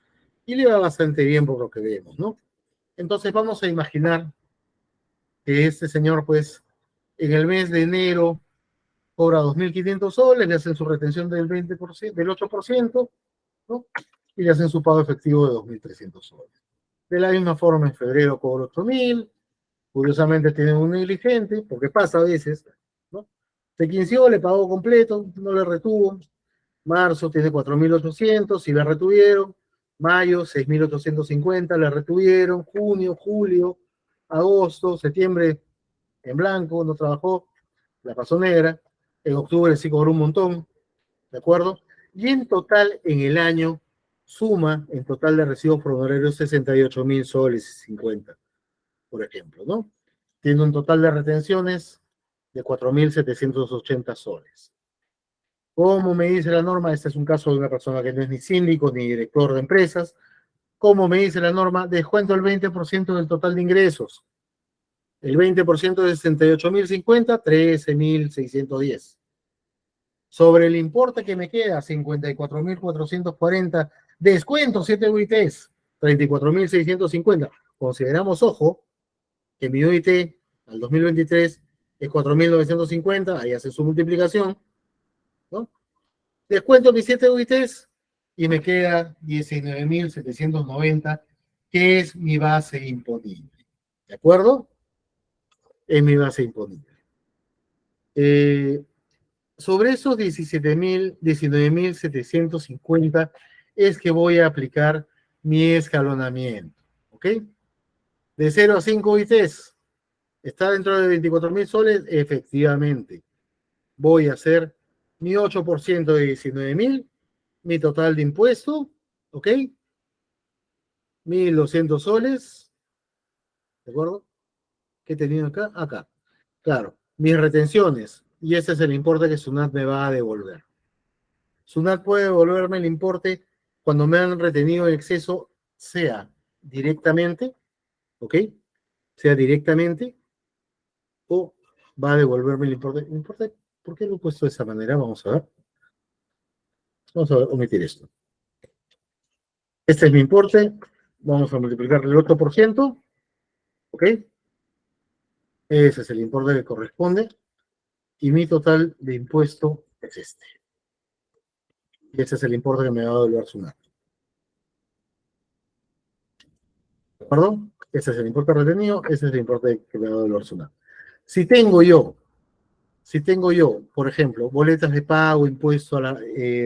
y le va bastante bien por lo que vemos, ¿no? Entonces vamos a imaginar que este señor, pues, en el mes de enero cobra 2.500 soles, le hacen su retención del 20%, del 8%, ¿no? Y le hacen su pago efectivo de 2.300 soles. De la misma forma, en febrero cobra 8.000, curiosamente tiene un negligente, porque pasa a veces, ¿no? Se quinció, le pagó completo, no le retuvo. Marzo tiene 4.800, si le retuvieron. Mayo, 6.850, le retuvieron. Junio, julio, agosto, septiembre, en blanco, no trabajó, la pasó negra. En octubre sí cobró un montón, ¿de acuerdo? Y en total, en el año, suma en total de recibos por honorarios 68.000 soles y 50, por ejemplo, ¿no? Tiene un total de retenciones de 4.780 soles. ¿Cómo me dice la norma? Este es un caso de una persona que no es ni síndico ni director de empresas. ¿Cómo me dice la norma? Descuento el 20% del total de ingresos. El 20% de 68.050, 13.610. Sobre el importe que me queda, 54.440, descuento 7 UITs, 34.650. Consideramos, ojo, que mi UIT al 2023 es 4.950, ahí hace su multiplicación, ¿no? Descuento mis 7 UITs y me queda 19.790, que es mi base imponible. ¿De acuerdo? Es mi base imponible. Sobre esos 19.750 es que voy a aplicar mi escalonamiento. ¿Ok? De 0 a 5 ITs. ¿Está dentro de 24.000 soles? Efectivamente. Voy a hacer mi 8% de 19.000, mi total de impuesto, ¿ok? 1.200 soles, ¿de acuerdo? ¿Qué he tenido acá? Acá. Claro, mis retenciones, y ese es el importe que SUNAT me va a devolver. SUNAT puede devolverme el importe cuando me han retenido en exceso, sea directamente, ¿ok? Sea directamente, o va a devolverme el importe. ¿El importe? ¿Por qué lo he puesto de esa manera? Vamos a ver. Vamos a omitir esto. Este es mi importe. Vamos a multiplicar el 8%, ¿ok? Ese es el importe que corresponde. Y mi total de impuesto es este. Y ese es el importe que me va a devolver SUNAT. ¿De acuerdo? Ese es el importe retenido, ese es el importe que me va a devolver SUNAT. Si tengo yo, por ejemplo, boletas de pago, impuesto a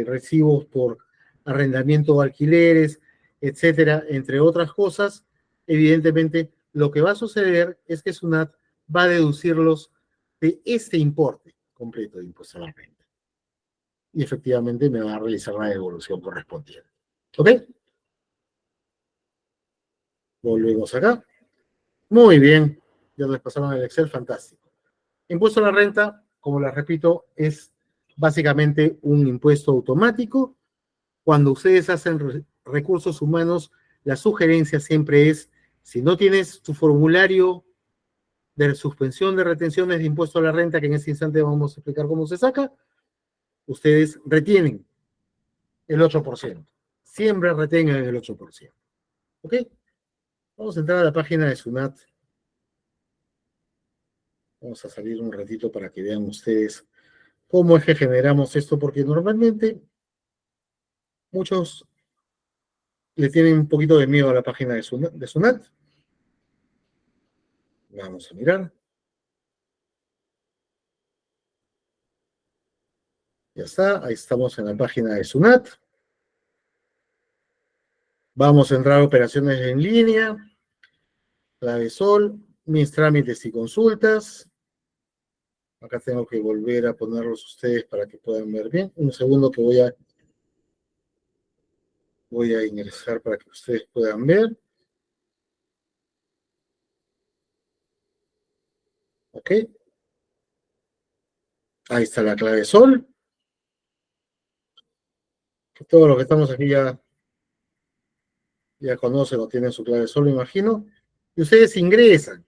recibos por arrendamiento o alquileres, etcétera, entre otras cosas, evidentemente lo que va a suceder es que SUNAT va a deducirlos de este importe completo de impuesto a la renta. Y efectivamente me va a realizar la devolución correspondiente. ¿Ok? Volvemos acá. Muy bien. Ya les pasaron el Excel, fantástico. Impuesto a la renta, como les repito, es básicamente un impuesto automático. Cuando ustedes hacen recursos humanos, la sugerencia siempre es, si no tienes tu formulario de suspensión de retenciones de impuesto a la renta, que en este instante vamos a explicar cómo se saca, ustedes retienen el 8%. Siempre retengan el 8%. ¿Ok? Vamos a entrar a la página de SUNAT. Vamos a salir un ratito para que vean ustedes cómo es que generamos esto, porque normalmente muchos le tienen un poquito de miedo a la página de Sunat. Vamos a mirar. Ya está, ahí estamos en la página de Sunat. Vamos a entrar a operaciones en línea, clave sol, mis trámites y consultas. Acá tengo que volver a ponerlos ustedes para que puedan ver bien. Un segundo que voy a ingresar para que ustedes puedan ver. Ok. Ahí está la clave sol. Todos los que estamos aquí ya conocen o tienen su clave sol, me imagino. Y ustedes ingresan.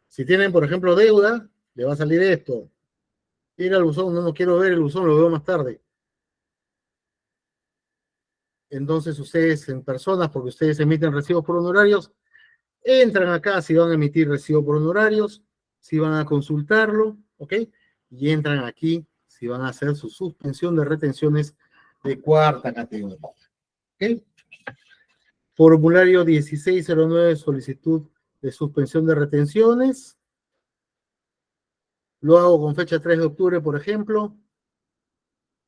Si tienen, por ejemplo, deuda, le va a salir esto. Ir al buzón, no quiero ver el buzón, lo veo más tarde. Entonces ustedes en personas, porque ustedes emiten recibos por honorarios, entran acá si van a emitir recibo por honorarios, si van a consultarlo, ¿ok? Y entran aquí si van a hacer su suspensión de retenciones de cuarta categoría, ¿ok? Formulario 1609, solicitud de suspensión de retenciones. Lo hago con fecha 3 de octubre, por ejemplo.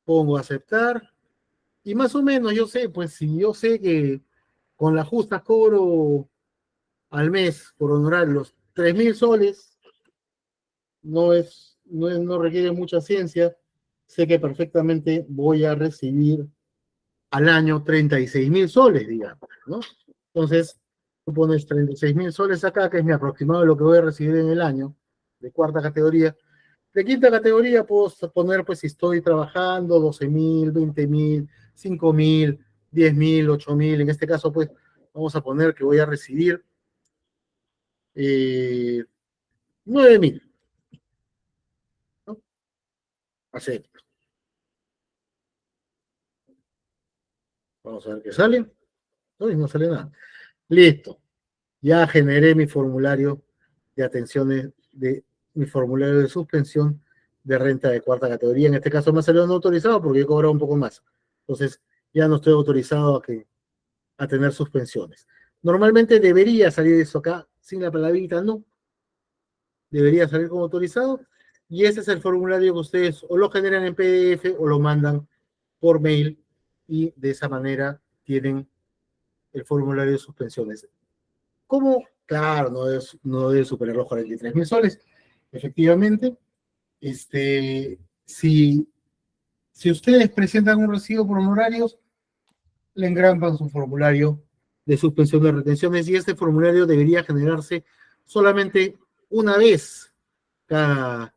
Pongo aceptar. Y más o menos yo sé, pues si yo sé que con las justas cobro al mes por honorar los 3.000 soles, no requiere mucha ciencia. Sé que perfectamente voy a recibir al año 36.000 soles, digamos, ¿no? Entonces, tú pones 36.000 soles acá, que es mi aproximado de lo que voy a recibir en el año, de cuarta categoría. De quinta categoría puedo poner, pues, si estoy trabajando, 12.000, 20.000, 5.000, 10.000, 8.000. En este caso, pues, vamos a poner que voy a recibir 9.000, ¿no? Acepto. Vamos a ver qué sale. No sale nada. Listo. Ya generé mi formulario de atenciones, mi formulario de suspensión de renta de cuarta categoría. En este caso me ha salido no autorizado porque he cobrado un poco más. Entonces, ya no estoy autorizado a tener suspensiones. Normalmente debería salir eso acá sin la palabrita no. Debería salir como autorizado. Y ese es el formulario que ustedes o lo generan en PDF o lo mandan por mail y de esa manera tienen el formulario de suspensiones. ¿Cómo? Claro, no debe superar los 43.000 soles. Efectivamente, si, si ustedes presentan un recibo por honorarios, le engrampan su formulario de suspensión de retenciones y este formulario debería generarse solamente una vez cada,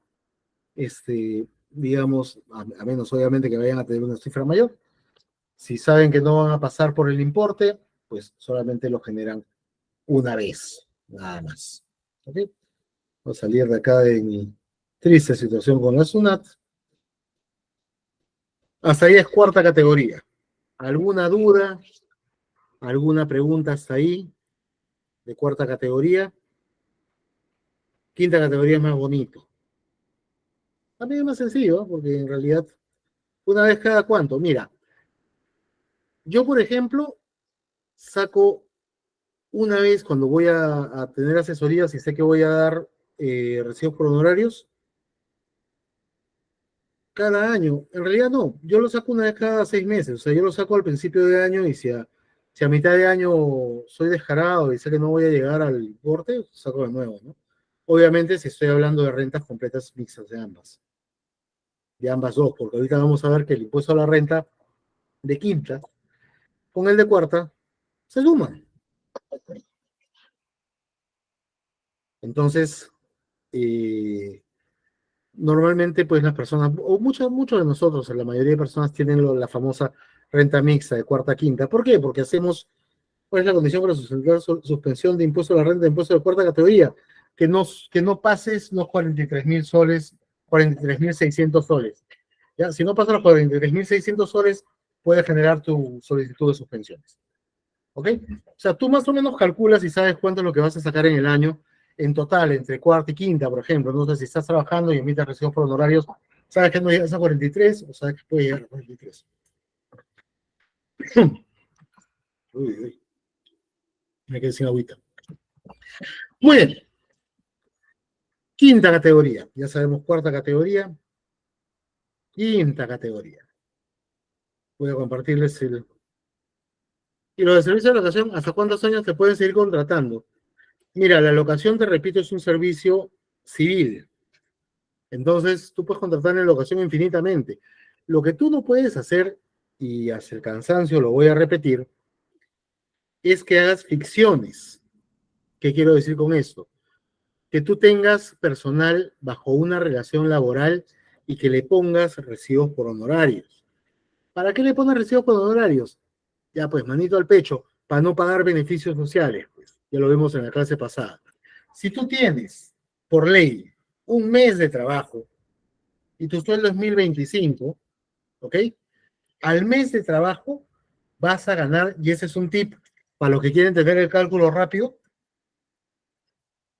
digamos, a menos obviamente que vayan a tener una cifra mayor. Si saben que no van a pasar por el importe, pues solamente lo generan una vez, nada más. ¿Ok? Voy a salir de acá de mi triste situación con la SUNAT. Hasta ahí es cuarta categoría. ¿Alguna duda? ¿Alguna pregunta hasta ahí de cuarta categoría? Quinta categoría es más bonito. También es más sencillo, porque en realidad, una vez cada cuánto. Mira, yo por ejemplo, saco una vez cuando voy a tener asesorías y sé que voy a dar recibos por honorarios, cada año. En realidad no, yo lo saco una vez cada 6 meses, o sea, yo lo saco al principio de año y si a mitad de año soy descarado y sé que no voy a llegar al importe, saco de nuevo, ¿no? Obviamente si estoy hablando de rentas completas mixtas de ambas dos, porque ahorita vamos a ver que el impuesto a la renta de quinta con el de cuarta se suman. Entonces, normalmente pues las personas, o muchos de nosotros, la mayoría de personas tienen la famosa renta mixta de cuarta a quinta. ¿Por qué? Porque hacemos, ¿cuál es la condición para suspender suspensión de impuesto a la renta de impuesto de cuarta categoría? Que no pases los 43.000 soles, 43.600 soles. ¿Ya? Si no pasas los 43.600 soles, puedes generar tu solicitud de suspensiones. ¿Ok? O sea, tú más o menos calculas y sabes cuánto es lo que vas a sacar en el año en total, entre cuarta y quinta, por ejemplo, no sé si estás trabajando y emites recibos por honorarios, sabes que no llegas a 43 o sabes que puede llegar a 43. Uy, uy, me quedé sin agüita. Muy bien. Quinta categoría, ya sabemos cuarta categoría. Quinta categoría. Voy a compartirles el... Y los de servicio de locación, ¿hasta cuántos años te pueden seguir contratando? Mira, la locación, te repito, es un servicio civil. Entonces, tú puedes contratar en locación infinitamente. Lo que tú no puedes hacer, y hasta el cansancio lo voy a repetir, es que hagas ficciones. ¿Qué quiero decir con esto? Que tú tengas personal bajo una relación laboral y que le pongas recibos por honorarios. ¿Para qué le pones recibos por honorarios? Ya, pues, manito al pecho, para no pagar beneficios sociales, pues. Ya lo vimos en la clase pasada. Si tú tienes, por ley, un mes de trabajo y tu sueldo es 1025, ¿ok? Al mes de trabajo vas a ganar, y ese es un tip para los que quieren tener el cálculo rápido,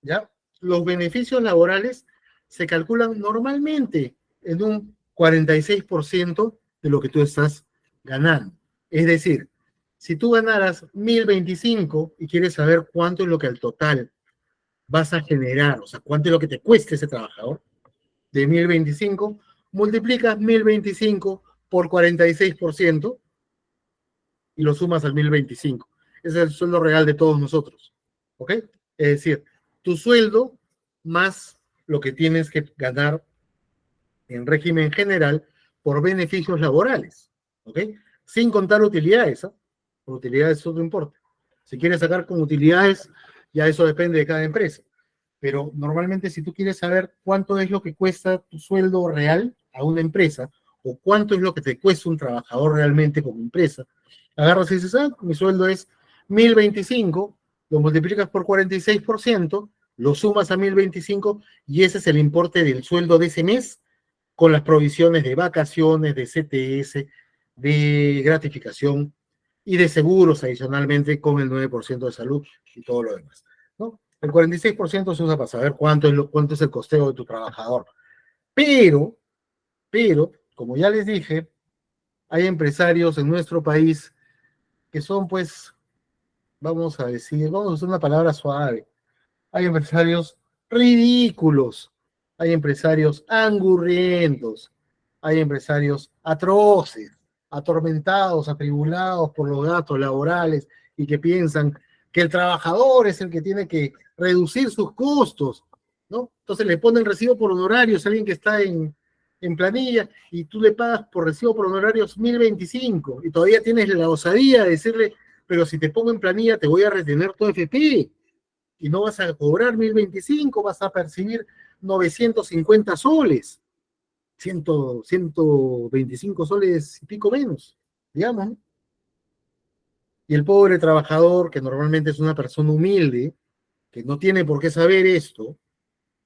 ¿ya? Los beneficios laborales se calculan normalmente en un 46% de lo que tú estás ganando. Es decir, si tú ganaras 1025 y quieres saber cuánto es lo que al total vas a generar, o sea, cuánto es lo que te cuesta ese trabajador de 1025, multiplicas 1025 por 46% y lo sumas al 1025. Ese es el sueldo real de todos nosotros. ¿Ok? Es decir, tu sueldo más lo que tienes que ganar en régimen general por beneficios laborales. ¿Ok? Sin contar utilidades. ¿eh? Por utilidades es otro importe. Si quieres sacar con utilidades, ya eso depende de cada empresa. Pero normalmente si tú quieres saber cuánto es lo que cuesta tu sueldo real a una empresa o cuánto es lo que te cuesta un trabajador realmente como empresa, agarras y dices, ah, mi sueldo es 1025, lo multiplicas por 46%, lo sumas a 1025 y ese es el importe del sueldo de ese mes con las provisiones de vacaciones, de CTS, de gratificación y de seguros adicionalmente con el 9% de salud y todo lo demás. ¿no? El 46% se usa para saber cuánto es el costeo de tu trabajador. Pero, como ya les dije, hay empresarios en nuestro país que son, pues, vamos a usar una palabra suave, hay empresarios ridículos, hay empresarios angurrientos, hay empresarios atroces, atormentados, atribulados por los gastos laborales y que piensan que el trabajador es el que tiene que reducir sus costos, ¿no? Entonces le ponen recibo por honorarios a alguien que está en planilla y tú le pagas por recibo por honorarios 1025 y todavía tienes la osadía de decirle, pero si te pongo en planilla te voy a retener tu FP y no vas a cobrar 1025, vas a percibir 950 soles, 125 soles y pico menos, digamos. ¿no? Y el pobre trabajador, que normalmente es una persona humilde, que no tiene por qué saber esto,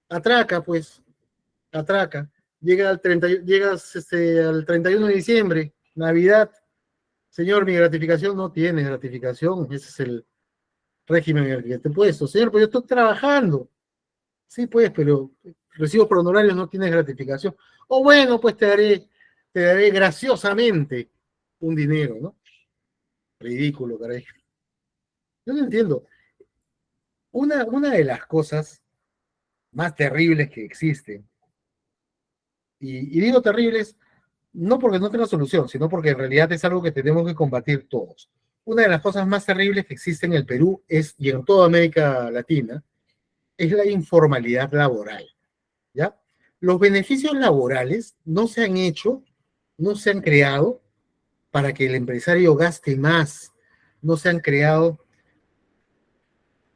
atraca, pues, atraca. Llegas al 31 de diciembre, Navidad. Señor, mi gratificación no tiene gratificación, ese es el régimen en el que te he puesto. Señor, pues yo estoy trabajando. Sí, pues, pero recibo por honorarios no tienes gratificación. O bueno, pues te daré graciosamente un dinero, ¿no? Ridículo, caray. Yo no entiendo. Una de las cosas más terribles que existen, y digo terribles no porque no tenga solución, sino porque en realidad es algo que tenemos que combatir todos. Una de las cosas más terribles que existe en el Perú y en toda América Latina es la informalidad laboral. ¿Ya? Los beneficios laborales no se han hecho, no se han creado para que el empresario gaste más, no se han creado.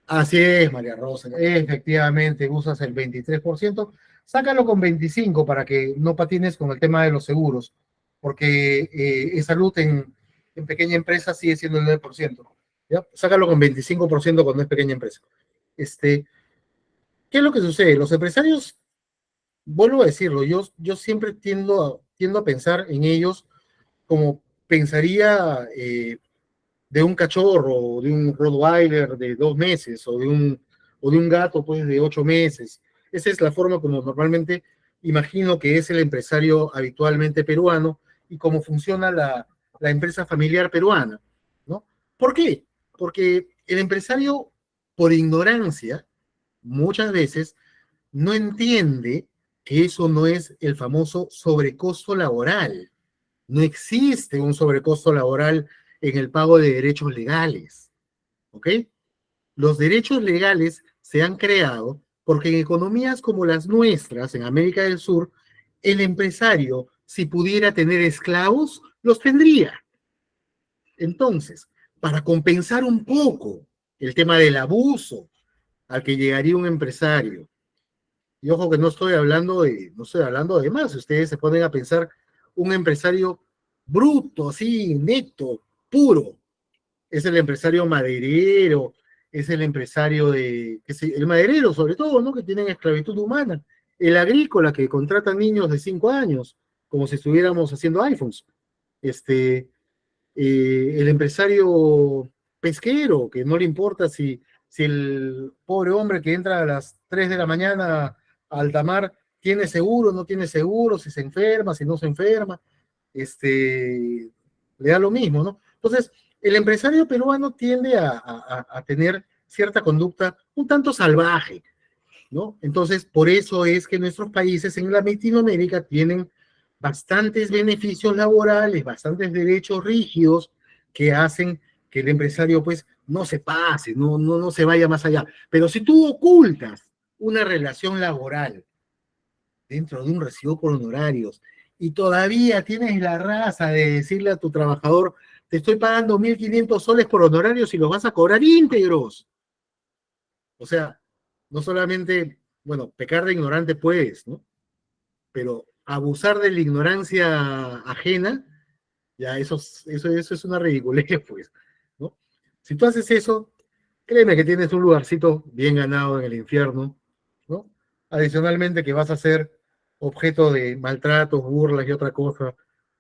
Así es, María Rosa, efectivamente usas el 23%, sácalo con 25% para que no patines con el tema de los seguros, porque salud en pequeña empresa sigue siendo el 9%. ¿ya? Sácalo con 25% cuando es pequeña empresa. ¿Qué es lo que sucede? Los empresarios vuelvo a decirlo, yo siempre tiendo a pensar en ellos como pensaría de un cachorro, de un Rottweiler de 2 meses, o de un o de un gato, pues, de 8 meses. Esa es la forma como normalmente imagino que es el empresario habitualmente peruano y cómo funciona la empresa familiar peruana, ¿no? ¿Por qué? Porque el empresario, por ignorancia, muchas veces no entiende que eso no es el famoso sobrecosto laboral. No existe un sobrecosto laboral en el pago de derechos legales, ¿ok? Los derechos legales se han creado porque en economías como las nuestras, en América del Sur, el empresario, si pudiera tener esclavos, los tendría. Entonces, para compensar un poco el tema del abuso al que llegaría un empresario, y ojo que no estoy hablando de más, si ustedes se ponen a pensar un empresario bruto, así, neto, puro, es el empresario maderero, es el empresario el maderero sobre todo, ¿no? Que tienen esclavitud humana, el agrícola que contrata niños de 5 años, como si estuviéramos haciendo iPhones, este, el empresario pesquero, que no le importa si el pobre hombre que entra a las 3 de la mañana a alta mar tiene seguro, no tiene seguro, si se enferma, si no se enferma, le da lo mismo, ¿no? Entonces, el empresario peruano tiende a tener cierta conducta un tanto salvaje, ¿no? Entonces, por eso es que nuestros países en Latinoamérica tienen bastantes beneficios laborales, bastantes derechos rígidos que hacen que el empresario pues no se pase, no se vaya más allá. Pero si tú ocultas una relación laboral dentro de un recibo por honorarios y todavía tienes la raza de decirle a tu trabajador, te estoy pagando 1.500 soles por honorarios y los vas a cobrar íntegros. O sea, no solamente, bueno, pecar de ignorante puedes, ¿no? Pero abusar de la ignorancia ajena, ya eso es una ridiculez, pues, ¿no? Si tú haces eso, créeme que tienes un lugarcito bien ganado en el infierno, ¿no? Adicionalmente que vas a ser objeto de maltratos, burlas y otra cosa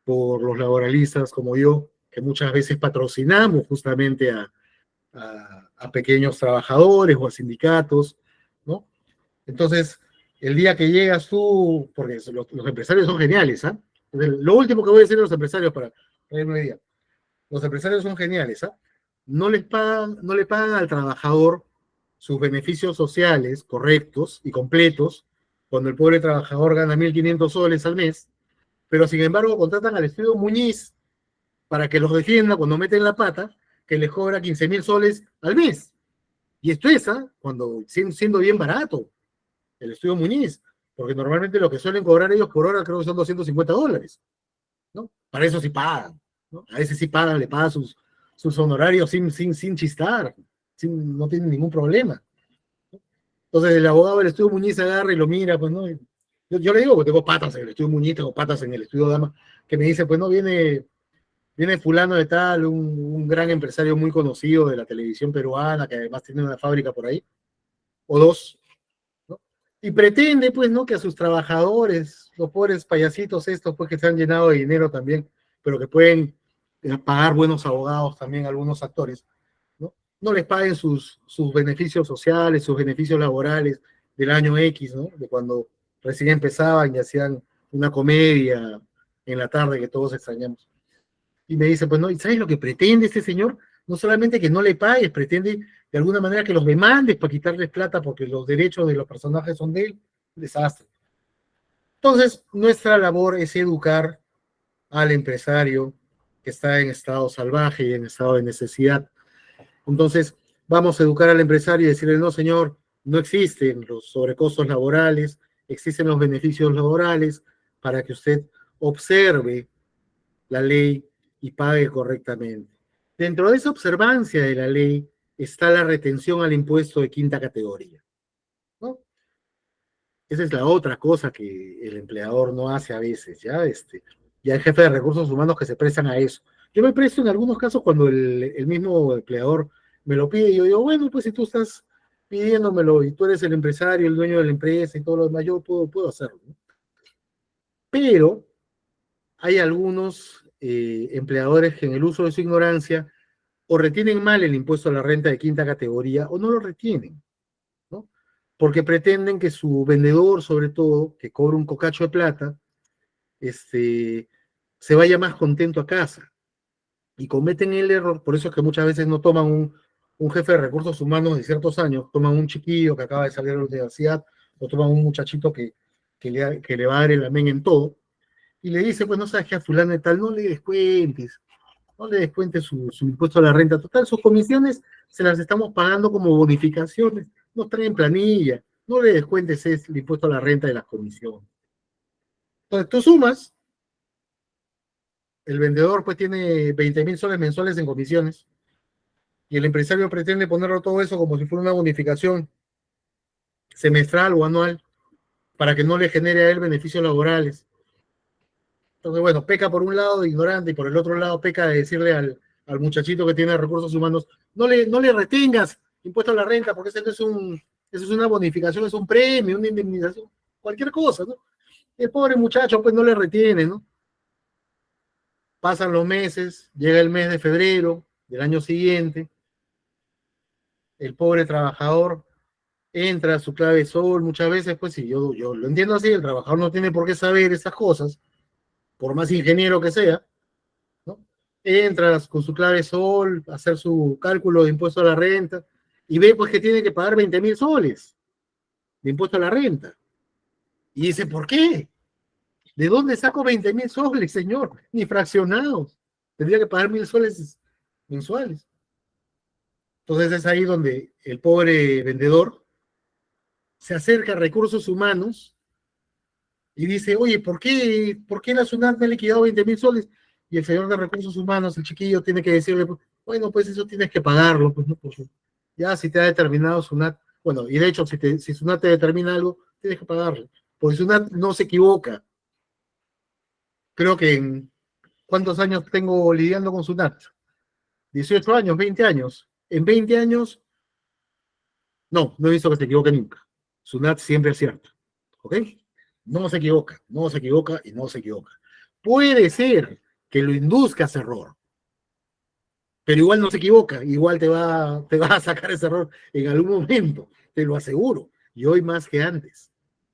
por los laboralistas como yo, que muchas veces patrocinamos justamente a pequeños trabajadores o a sindicatos, ¿no? Entonces, el día que llegas tú, porque los empresarios son geniales, ¿ah? Lo último que voy a decir a los empresarios para irme hoy día, los empresarios son geniales, ¿ah? No le pagan al trabajador sus beneficios sociales correctos y completos, cuando el pobre trabajador gana 1.500 soles al mes, pero sin embargo contratan al estudio Muñiz para que los defienda cuando meten la pata, que les cobra 15.000 soles al mes. Y esto es, ¿ah? Cuando siendo bien barato el estudio Muñiz, porque normalmente lo que suelen cobrar ellos por hora creo que son $250, ¿no? Para eso sí pagan, ¿no? A veces sí pagan, le pagan sus honorarios sin chistar, no tienen ningún problema. Entonces el abogado del estudio Muñiz agarra y lo mira, pues, ¿no? Yo le digo, pues tengo patas en el estudio Muñiz, tengo patas en el estudio Dama, que me dice, pues no, viene fulano de tal, un gran empresario muy conocido de la televisión peruana, que además tiene una fábrica por ahí, o dos, ¿no? Y pretende, pues, ¿no? Que a sus trabajadores, los pobres payasitos estos, pues, que se han llenado de dinero también, pero que pueden pagar buenos abogados también, algunos actores, ¿no? No les paguen sus beneficios sociales, sus beneficios laborales del año X, ¿no? De cuando recién empezaban y hacían una comedia en la tarde que todos extrañamos. Y me dice, pues no, ¿y sabes lo que pretende este señor? No solamente que no le pagues, pretende de alguna manera que los demandes para quitarles plata porque los derechos de los personajes son de él. Un desastre. Entonces, nuestra labor es educar al empresario que está en estado salvaje y en estado de necesidad. Entonces, vamos a educar al empresario y decirle, no, señor, no existen los sobrecostos laborales, existen los beneficios laborales para que usted observe la ley y pague correctamente. Dentro de esa observancia de la ley está la retención al impuesto de quinta categoría, ¿no? Esa es la otra cosa que el empleador no hace a veces, ¿ya? Ya hay jefes de recursos humanos que se prestan a eso. Yo me presto en algunos casos cuando el mismo empleador me lo pide, y yo digo, bueno, pues si tú estás pidiéndomelo y tú eres el empresario, el dueño de la empresa y todo lo demás, yo puedo hacerlo, ¿no? Pero hay algunos empleadores que en el uso de su ignorancia o retienen mal el impuesto a la renta de quinta categoría o no lo retienen, porque pretenden que su vendedor, sobre todo, que cobre un cocacho de plata, se vaya más contento a casa. Y cometen el error, por eso es que muchas veces no toman un jefe de recursos humanos de ciertos años, toman un chiquillo que acaba de salir de la universidad, o toman un muchachito que le va a dar el amén en todo, y le dice, pues no sabes que a fulano y tal, no le descuentes su impuesto a la renta. Total, sus comisiones se las estamos pagando como bonificaciones, no traen planilla, no le descuentes el impuesto a la renta de las comisiones. Entonces tú sumas, el vendedor pues tiene 20.000 soles mensuales en comisiones, y el empresario pretende ponerlo todo eso como si fuera una bonificación semestral o anual para que no le genere a él beneficios laborales. Entonces, bueno, peca por un lado de ignorante y por el otro lado peca de decirle al muchachito que tiene recursos humanos, no le retengas impuesto a la renta porque eso es una bonificación, es un premio, una indemnización, cualquier cosa, ¿no? El pobre muchacho pues no le retiene, ¿no? Pasan los meses, llega el mes de febrero del año siguiente, el pobre trabajador entra a su clave sol, muchas veces, pues sí, yo lo entiendo así, el trabajador no tiene por qué saber esas cosas, por más ingeniero que sea, ¿no? Entras con su clave sol, a hacer su cálculo de impuesto a la renta, y ve pues que tiene que pagar 20.000 soles de impuesto a la renta. Y dice, ¿por qué? ¿De dónde saco 20.000 soles, señor? Ni fraccionados. Tendría que pagar 1.000 soles mensuales. Entonces es ahí donde el pobre vendedor se acerca a recursos humanos y dice, oye, ¿por qué la SUNAT me ha liquidado 20.000 soles? Y el señor de recursos humanos, el chiquillo, tiene que decirle, bueno, pues eso tienes que pagarlo, pues, ¿no? Pues, ya si te ha determinado SUNAT, bueno, y de hecho, si SUNAT te determina algo, tienes que pagarlo, porque SUNAT no se equivoca. Creo que en cuántos años tengo lidiando con SUNAT, 18 años, 20 años. En 20 años, no he visto que se equivoque nunca. SUNAT siempre acierta, ¿ok? No se equivoca, no se equivoca y no se equivoca. Puede ser que lo induzcas a error, pero igual no se equivoca, igual te va a sacar ese error en algún momento, te lo aseguro. Y hoy más que antes,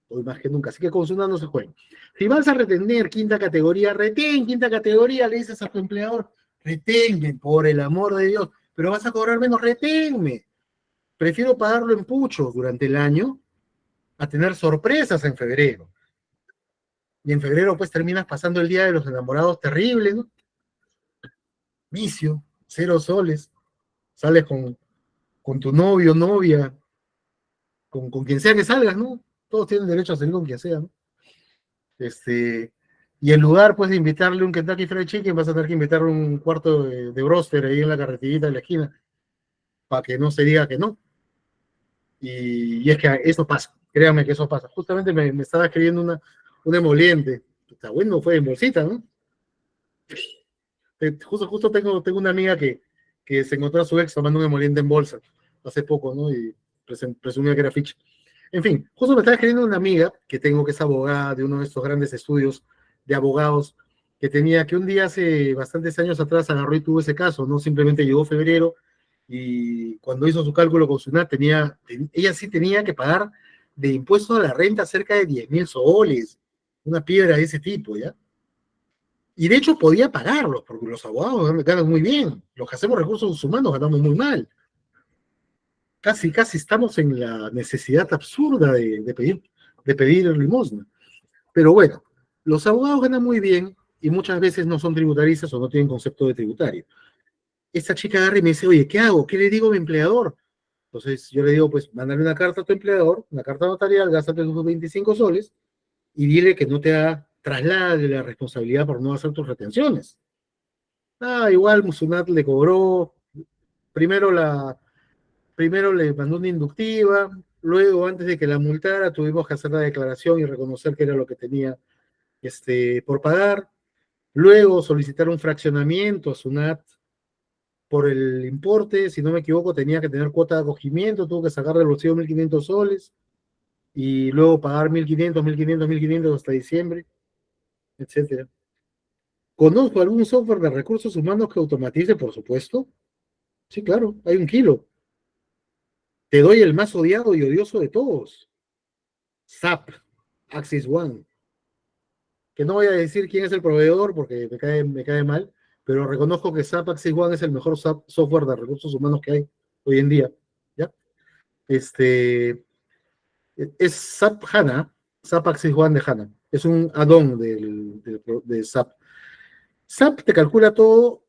hoy más que nunca. Así que con Sunat no se juega. Si vas a retener quinta categoría, retén quinta categoría, le dices a tu empleador, reténme, por el amor de Dios, pero vas a cobrar menos, reténme. Prefiero pagarlo en pucho durante el año a tener sorpresas en febrero. Y en febrero pues terminas pasando el día de los enamorados terrible, ¿no? Vicio, 0 soles, sales con tu novio, novia, con quien sea que salgas, ¿no? Todos tienen derecho a salir con quien sea, ¿no? Y en lugar pues de invitarle un Kentucky Fried Chicken, vas a tener que invitarle un cuarto de broster ahí en la carreterita de la esquina, para que no se diga que no. Y es que eso pasa, créanme que eso pasa. Justamente me estaba escribiendo una emoliente, está bueno, fue en bolsita, ¿no? Justo tengo una amiga que se encontró a su ex tomando un emoliente en bolsa hace poco, ¿no? Y presumía que era ficha. En fin, justo me estaba escribiendo una amiga que tengo, que es abogada de uno de estos grandes estudios de abogados, que un día hace bastantes años atrás agarró y tuvo ese caso, ¿no? Simplemente llegó febrero y cuando hizo su cálculo con SUNAT, ella sí tenía que pagar de impuesto a la renta cerca de 10.000 soles, una piedra de ese tipo, ¿ya? Y de hecho podía pagarlos, porque los abogados ganan muy bien, los que hacemos recursos humanos ganamos muy mal. Casi estamos en la necesidad absurda de pedir limosna. Pero bueno, los abogados ganan muy bien y muchas veces no son tributaristas o no tienen concepto de tributario. Esta chica agarra y me dice, oye, ¿qué hago? ¿Qué le digo a mi empleador? Entonces yo le digo, pues, mándale una carta a tu empleador, una carta notarial, gástate tus 25 soles y dile que no te traslade la responsabilidad por no hacer tus retenciones. Igual Musunat le cobró, primero, primero le mandó una inductiva, luego antes de que la multara tuvimos que hacer la declaración y reconocer que era lo que tenía por pagar, luego solicitar un fraccionamiento a SUNAT por el importe, si no me equivoco tenía que tener cuota de acogimiento, tuvo que sacar del bolsillo 1.500 soles y luego pagar 1.500, 1.500, 1.500 hasta diciembre, etcétera. ¿Conozco algún software de recursos humanos que automatice? Por supuesto. Sí, claro, hay un kilo. Te doy el más odiado y odioso de todos. SAP, Axis One. Que no voy a decir quién es el proveedor porque me cae mal, pero reconozco que SAP Axis One es el mejor software de recursos humanos que hay hoy en día. ¿Ya? Es SAP HANA, SAP Axis One de HANA. Es un add-on de SAP. SAP te calcula todo,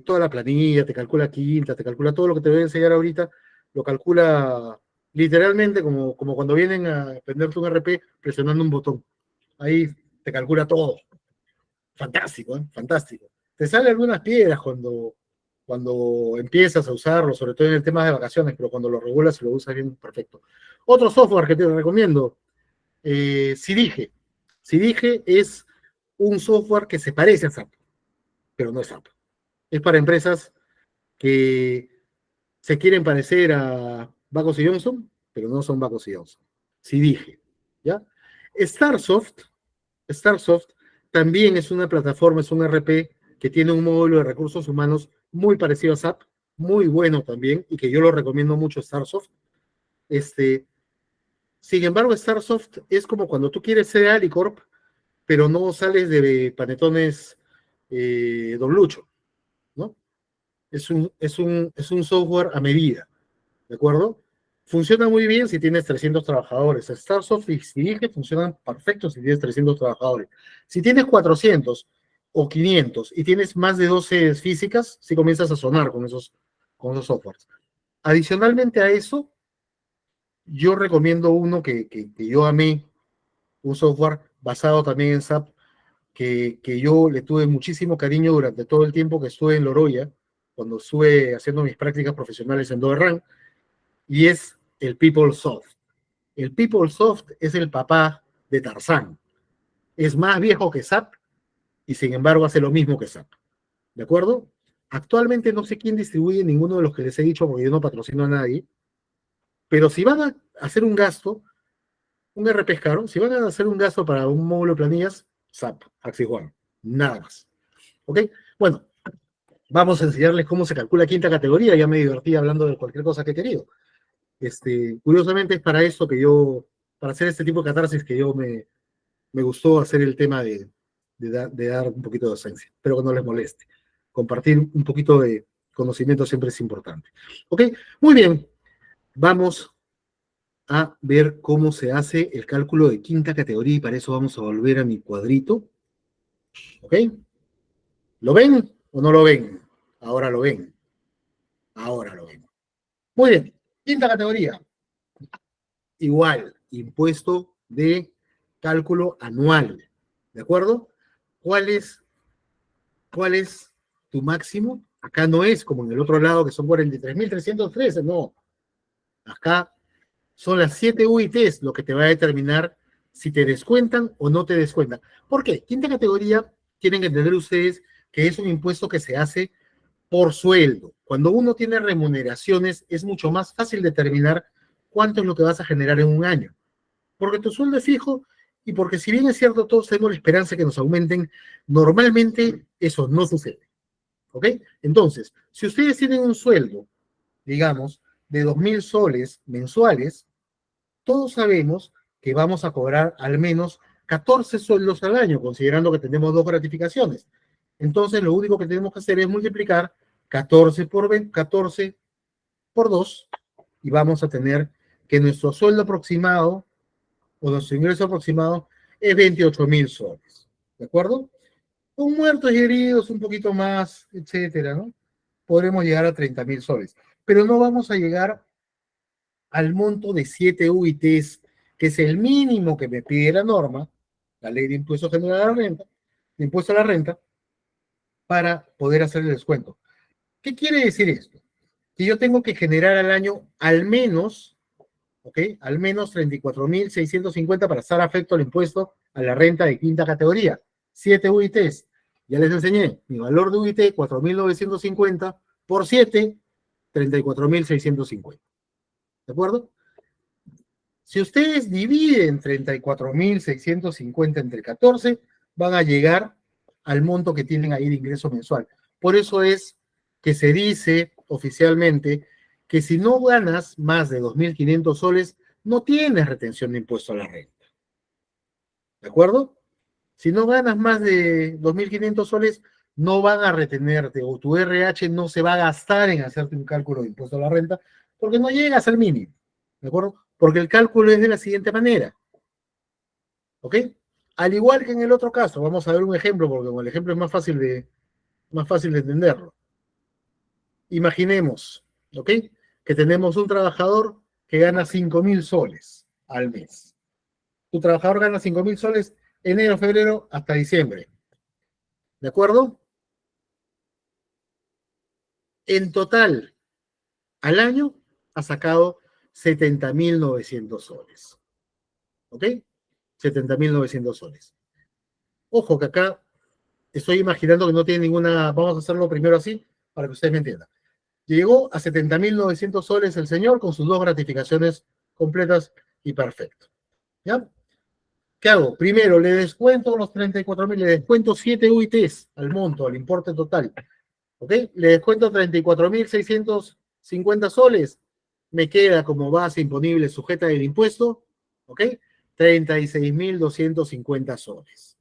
toda la planilla, te calcula quinta, te calcula todo lo que te voy a enseñar ahorita, lo calcula literalmente como cuando vienen a prenderte un RP presionando un botón. Ahí te calcula todo. Fantástico, ¿eh? Fantástico. Te salen algunas piedras cuando empiezas a usarlo, sobre todo en el tema de vacaciones, pero cuando lo regulas y lo usas bien, perfecto. Otro software que te recomiendo, Sidige. Sidige es un software que se parece a SAP, pero no es SAP. Es para empresas que se quieren parecer a Bacos y Johnson, pero no son Bacos y Johnson. Sidige, ¿ya? Starsoft también es una plataforma, es un RP que tiene un módulo de recursos humanos muy parecido a SAP, muy bueno también, y que yo lo recomiendo mucho, Starsoft. Sin embargo, Starsoft es como cuando tú quieres ser Alicorp, pero no sales de Panetones Don Lucho, ¿no? Es un software a medida, ¿de acuerdo? Funciona muy bien si tienes 300 trabajadores. Starsoft y Sidige funcionan perfectos si tienes 300 trabajadores. Si tienes 400 o 500 y tienes más de 12 físicas, sí comienzas a sonar con esos softwares. Adicionalmente a eso, yo recomiendo uno que yo amé, un software basado también en SAP, que yo le tuve muchísimo cariño durante todo el tiempo que estuve en Loroya, cuando estuve haciendo mis prácticas profesionales en Doerran, y es el PeopleSoft. El PeopleSoft es el papá de Tarzán. Es más viejo que SAP y sin embargo hace lo mismo que SAP. ¿De acuerdo? Actualmente no sé quién distribuye ninguno de los que les he dicho porque yo no patrocino a nadie, pero si van a hacer un gasto, un RP es caro, si van a hacer un gasto para un módulo de planillas, SAP, Axis One, nada más. ¿Ok? Bueno, vamos a enseñarles cómo se calcula quinta categoría, ya me divertí hablando de cualquier cosa que he querido. Curiosamente es para eso para hacer este tipo de catarsis que me gustó hacer el tema de dar un poquito de docencia. Espero que no les moleste. Compartir un poquito de conocimiento siempre es importante. ¿Ok? Muy bien. Vamos a ver cómo se hace el cálculo de quinta categoría y para eso vamos a volver a mi cuadrito. ¿Ok? ¿Lo ven o no lo ven? Ahora lo ven. Ahora lo ven. Muy bien. Quinta categoría. Igual, impuesto de cálculo anual. ¿De acuerdo? ¿Cuál es tu máximo? Acá no es como en el otro lado que son 43.313, no. Acá son las 7 UITs lo que te va a determinar si te descuentan o no te descuentan. ¿Por qué? Quinta categoría, tienen que entender ustedes que es un impuesto que se hace por sueldo. Cuando uno tiene remuneraciones, es mucho más fácil determinar cuánto es lo que vas a generar en un año. Porque tu sueldo es fijo y porque si bien es cierto, todos tenemos la esperanza de que nos aumenten, normalmente eso no sucede. ¿Ok? Entonces, si ustedes tienen un sueldo, digamos, de 2.000 soles mensuales, todos sabemos que vamos a cobrar al menos 14 sueldos al año, considerando que tenemos 2 gratificaciones. Entonces, lo único que tenemos que hacer es multiplicar 14 por 2 y vamos a tener que nuestro sueldo aproximado o nuestro ingreso aproximado es 28.000 soles. ¿De acuerdo? Con muertos y heridos un poquito más, etcétera, ¿no? Podremos llegar a 30.000 soles. Pero no vamos a llegar al monto de 7 UITs, que es el mínimo que me pide la norma, la ley de impuesto general a la renta, de impuesto a la renta, para poder hacer el descuento. ¿Qué quiere decir esto? Que yo tengo que generar al año al menos, ¿ok? Al menos 34.650 para estar afecto al impuesto a la renta de quinta categoría. 7 UITs. Ya les enseñé, mi valor de UIT, 4.950 por 7, 34.650. ¿De acuerdo? Si ustedes dividen 34.650 entre 14, van a llegar al monto que tienen ahí de ingreso mensual. Por eso es que se dice oficialmente que si no ganas más de 2.500 soles, no tienes retención de impuesto a la renta. ¿De acuerdo? Si no ganas más de 2.500 soles, no van a retenerte o tu RH no se va a gastar en hacerte un cálculo de impuesto a la renta porque no llegas al mínimo. ¿De acuerdo? Porque el cálculo es de la siguiente manera. ¿Ok? Al igual que en el otro caso, vamos a ver un ejemplo porque con el ejemplo es más fácil de entenderlo. Imaginemos, ¿ok? Que tenemos un trabajador que gana 5.000 soles al mes. Tu trabajador gana 5.000 soles enero, febrero hasta diciembre. ¿De acuerdo? En total, al año ha sacado 70.900 soles. ¿Ok? 70.900 soles. Ojo que acá estoy imaginando que no tiene ninguna. Vamos a hacerlo primero así para que ustedes me entiendan. Llegó a 70.900 soles el señor con sus 2 gratificaciones completas y perfecto. ¿Ya? ¿Qué hago? Primero, le descuento los 34.000, le descuento 7 UITs al monto, al importe total. ¿Ok? Le descuento 34.650 soles. Me queda como base imponible sujeta del impuesto. ¿Ok? 36.250 soles.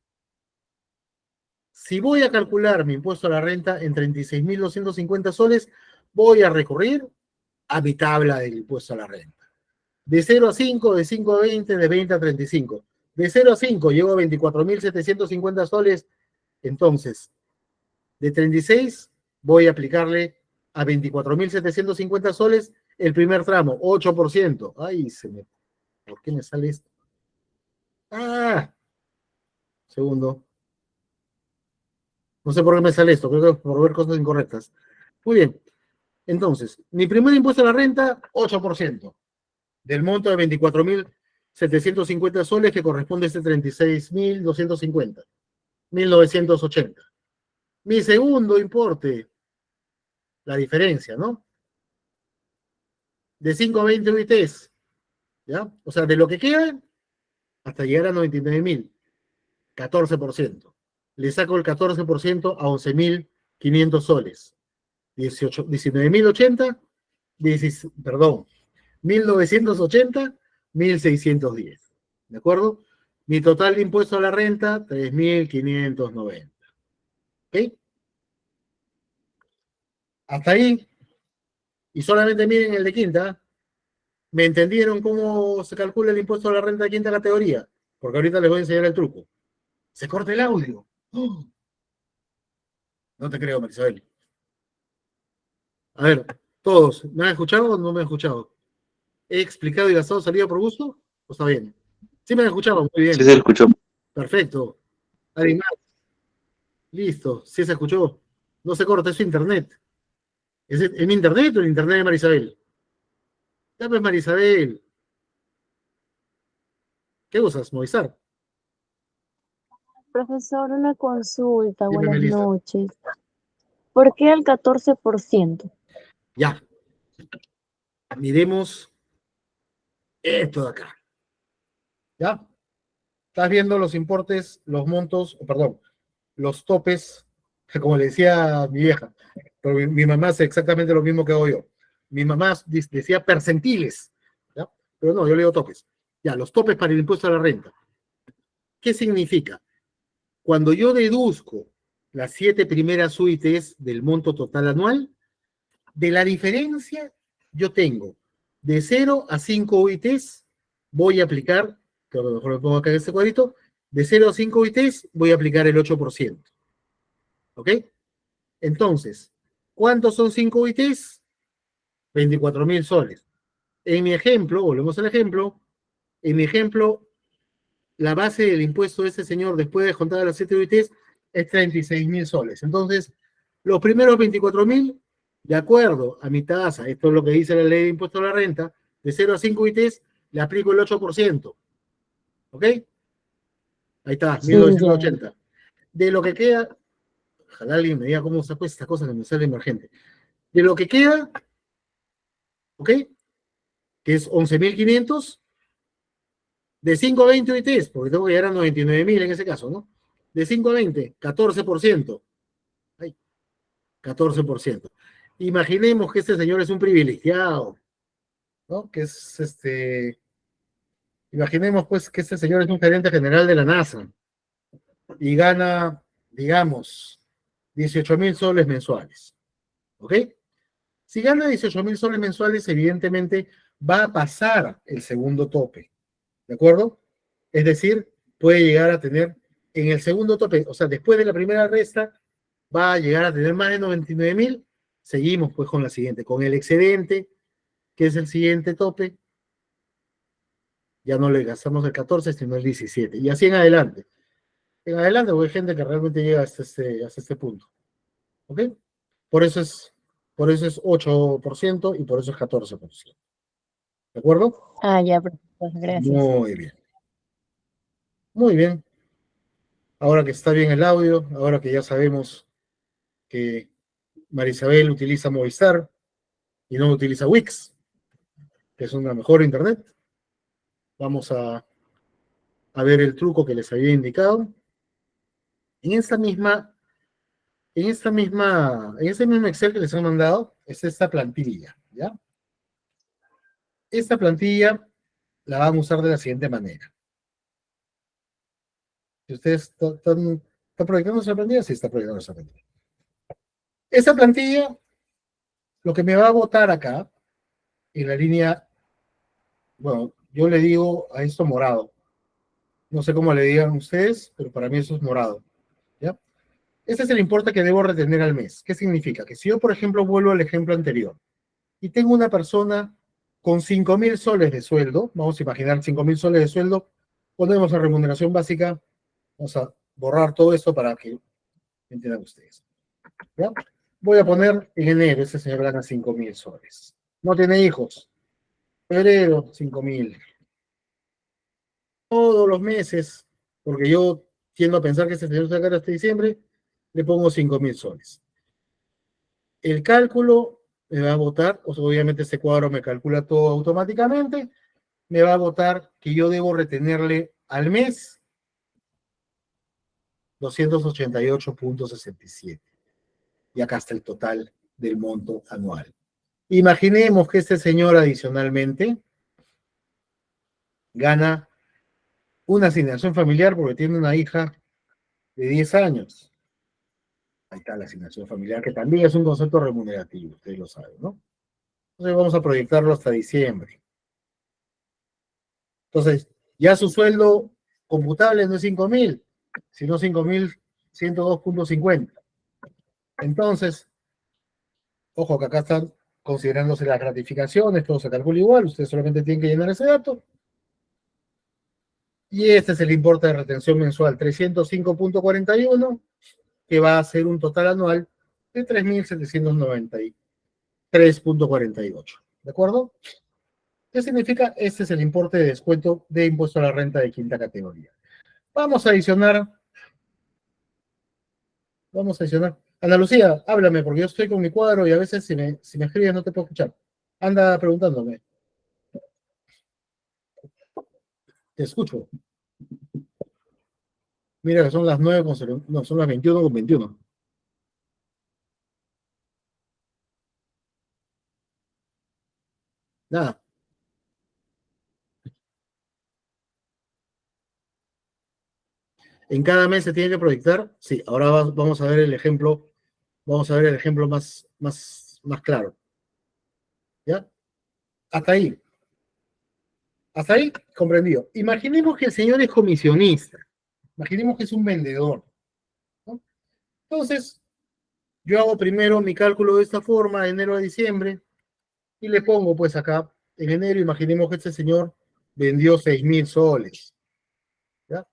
Si voy a calcular mi impuesto a la renta en 36.250 soles, voy a recurrir a mi tabla del impuesto a la renta. De 0 a 5, de 5 a 20, de 20 a 35. De 0 a 5 llego a 24.750 soles. Entonces, de 36 voy a aplicarle a 24.750 soles el primer tramo, 8%. Ay, ¿por qué me sale esto? Ah, segundo. No sé por qué me sale esto, creo que es por ver cosas incorrectas. Muy bien. Entonces, mi primer impuesto a la renta, 8%. Del monto de 24.750 soles que corresponde a este 36.250. 1.980. Mi segundo importe, la diferencia, ¿no? De 5 a 20 UITs, ¿ya? O sea, de lo que queda hasta llegar a 99.000, 14%. Le saco el 14% a 11.500 soles. 19.080, perdón, 1.980, 1.610. ¿De acuerdo? Mi total de impuesto a la renta, 3.590. ¿Ok? Hasta ahí. Y solamente miren el de quinta. ¿Me entendieron cómo se calcula el impuesto a la renta de quinta categoría? Porque ahorita les voy a enseñar el truco. Se corta el audio. ¡Oh! No te creo, Marisabel. A ver, todos, ¿me han escuchado o no me han escuchado? ¿He explicado y gastado salida por gusto? ¿O está bien? Sí me han escuchado, muy Sí bien. se escuchó. Perfecto. ¿Alguien más? Listo. Sí se escuchó. No se corta, es su internet. ¿Es en mi internet o el internet de Marisabel? Ya pues, Marisabel. ¿Qué usas, Movistar? Profesor, una consulta, Dime, buenas Melissa. noches. ¿Por qué el 14%? Ya. Miremos esto de acá. ¿Ya? Estás viendo los importes, los montos, perdón, los topes, como le decía mi vieja, pero mi mamá hace exactamente lo mismo que hago yo. Mi mamá decía percentiles, ¿ya? Pero no, yo le digo topes. Ya, los topes para el impuesto a la renta. ¿Qué significa? Cuando yo deduzco las 7 primeras UITs del monto total anual, de la diferencia yo tengo de 0 a 5 UITs, voy a aplicar, que a lo mejor me pongo acá en este cuadrito, de 0 a 5 UITs voy a aplicar el 8%. ¿Ok? Entonces, ¿cuántos son 5 UITs? 24.000 soles. En mi ejemplo, volvemos al ejemplo, en mi ejemplo, la base del impuesto de este señor después de contar las 7 UITs es 36.000 soles. Entonces, los primeros 24.000, de acuerdo a mi tasa, esto es lo que dice la ley de impuesto a la renta, de 0 a 5 UITs, le aplico el 8%. ¿Ok? Ahí está, Sí, ya. 1.980. De lo que queda, ojalá alguien me diga cómo saco esta cosa que me sale emergente. De lo que queda, ¿ok? Que es 11.500, de 5 a 20 UITs, porque tengo que llegar a 99.000 en ese caso, ¿no? De 5 a 20, 14%. Ay, 14%. Imaginemos que este señor es un privilegiado, ¿no? Imaginemos pues que este señor es un gerente general de la NASA y gana, digamos, 18.000 soles mensuales, ¿ok? Si gana 18.000 soles mensuales, evidentemente va a pasar el segundo tope, ¿de acuerdo? Es decir, puede llegar a tener en el segundo tope, o sea, después de la primera resta, va a llegar a tener más de 99.000. Seguimos pues con la siguiente, con el excedente, que es el siguiente tope, ya no le gastamos el 14, sino el 17, y así en adelante. En adelante, porque hay gente que realmente llega hasta este punto, ¿ok? Por eso es, por eso es 8% y por eso es 14%. ¿De acuerdo? Ah, ya, profesor, gracias. Muy bien. Muy bien. Ahora que está bien el audio, ahora que ya sabemos que Marisabel utiliza Movistar y no utiliza Wix, que es una mejor internet, vamos a ver el truco que les había indicado. En esta misma, en ese mismo Excel que les han mandado, es esta plantilla, ¿ya? Esta plantilla la van a usar de la siguiente manera. Si ustedes están proyectando esa plantilla, sí está proyectando esa plantilla. Esa plantilla, lo que me va a botar acá, en la línea, bueno, yo le digo a esto morado. No sé cómo le digan ustedes, pero para mí eso es morado, ¿ya? Este es el importe que debo retener al mes. ¿Qué significa? Que si yo, por ejemplo, vuelvo al ejemplo anterior y tengo una persona con 5.000 soles de sueldo, vamos a imaginar 5.000 soles de sueldo, ponemos la remuneración básica, vamos a borrar todo esto para que entiendan ustedes, ¿ya? Voy a poner en enero, ese señor gana 5.000 soles. No tiene hijos. Febrero, 5.000. Todos los meses, porque yo tiendo a pensar que ese señor se gana hasta diciembre, le pongo 5.000 soles. El cálculo me va a botar, o sea, obviamente este cuadro me calcula todo automáticamente, me va a botar que yo debo retenerle al mes 288.67. Y acá está el total del monto anual. Imaginemos que este señor adicionalmente gana una asignación familiar porque tiene una hija de 10 años. Ahí está la asignación familiar, que también es un concepto remunerativo, ustedes lo saben, ¿no? Entonces vamos a proyectarlo hasta diciembre. Entonces, ya su sueldo computable no es 5.000, sino 5.102.50. Entonces, ojo que acá están considerándose las gratificaciones, todo se calcula igual, ustedes solamente tienen que llenar ese dato. Y este es el importe de retención mensual, 305.41, que va a ser un total anual de 3.793.48. ¿De acuerdo? ¿Qué significa? Este es el importe de descuento de impuesto a la renta de quinta categoría. Vamos a adicionar. Ana Lucía, háblame, porque yo estoy con mi cuadro y a veces si me escribes no te puedo escuchar. Anda preguntándome. Te escucho. Mira que son las 9 con no, son las 21 con 21. Nada. En cada mes se tiene que proyectar. Sí, ahora vamos a ver el ejemplo. Vamos a ver el ejemplo más claro. ¿Ya? Hasta ahí. Hasta ahí, comprendido. Imaginemos que el señor es comisionista. Imaginemos que es un vendedor, ¿no? Entonces, yo hago primero mi cálculo de esta forma, de enero a diciembre, y le pongo pues acá, en enero, imaginemos que este señor vendió 6.000 soles. ¿Ya?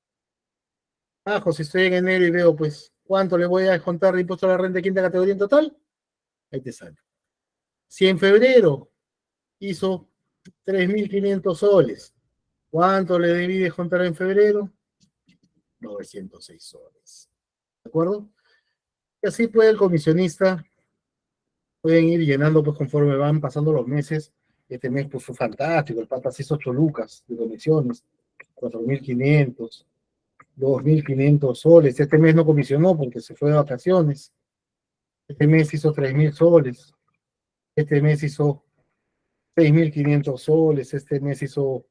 Si estoy en enero y veo pues cuánto le voy a descontar de impuesto a la renta de quinta categoría en total, ahí te sale. Si en febrero hizo 3.500 soles, ¿cuánto le debí descontar en febrero? 906 soles. ¿De acuerdo? Y así puede el comisionista, pueden ir llenando pues conforme van pasando los meses. Este mes pues fue fantástico, el Papa se hizo 8 lucas de comisiones, 4.500, 2.500 soles. Este mes no comisionó porque se fue de vacaciones. Este mes hizo 3.000 soles. este mes hizo 6.500 soles, este mes hizo,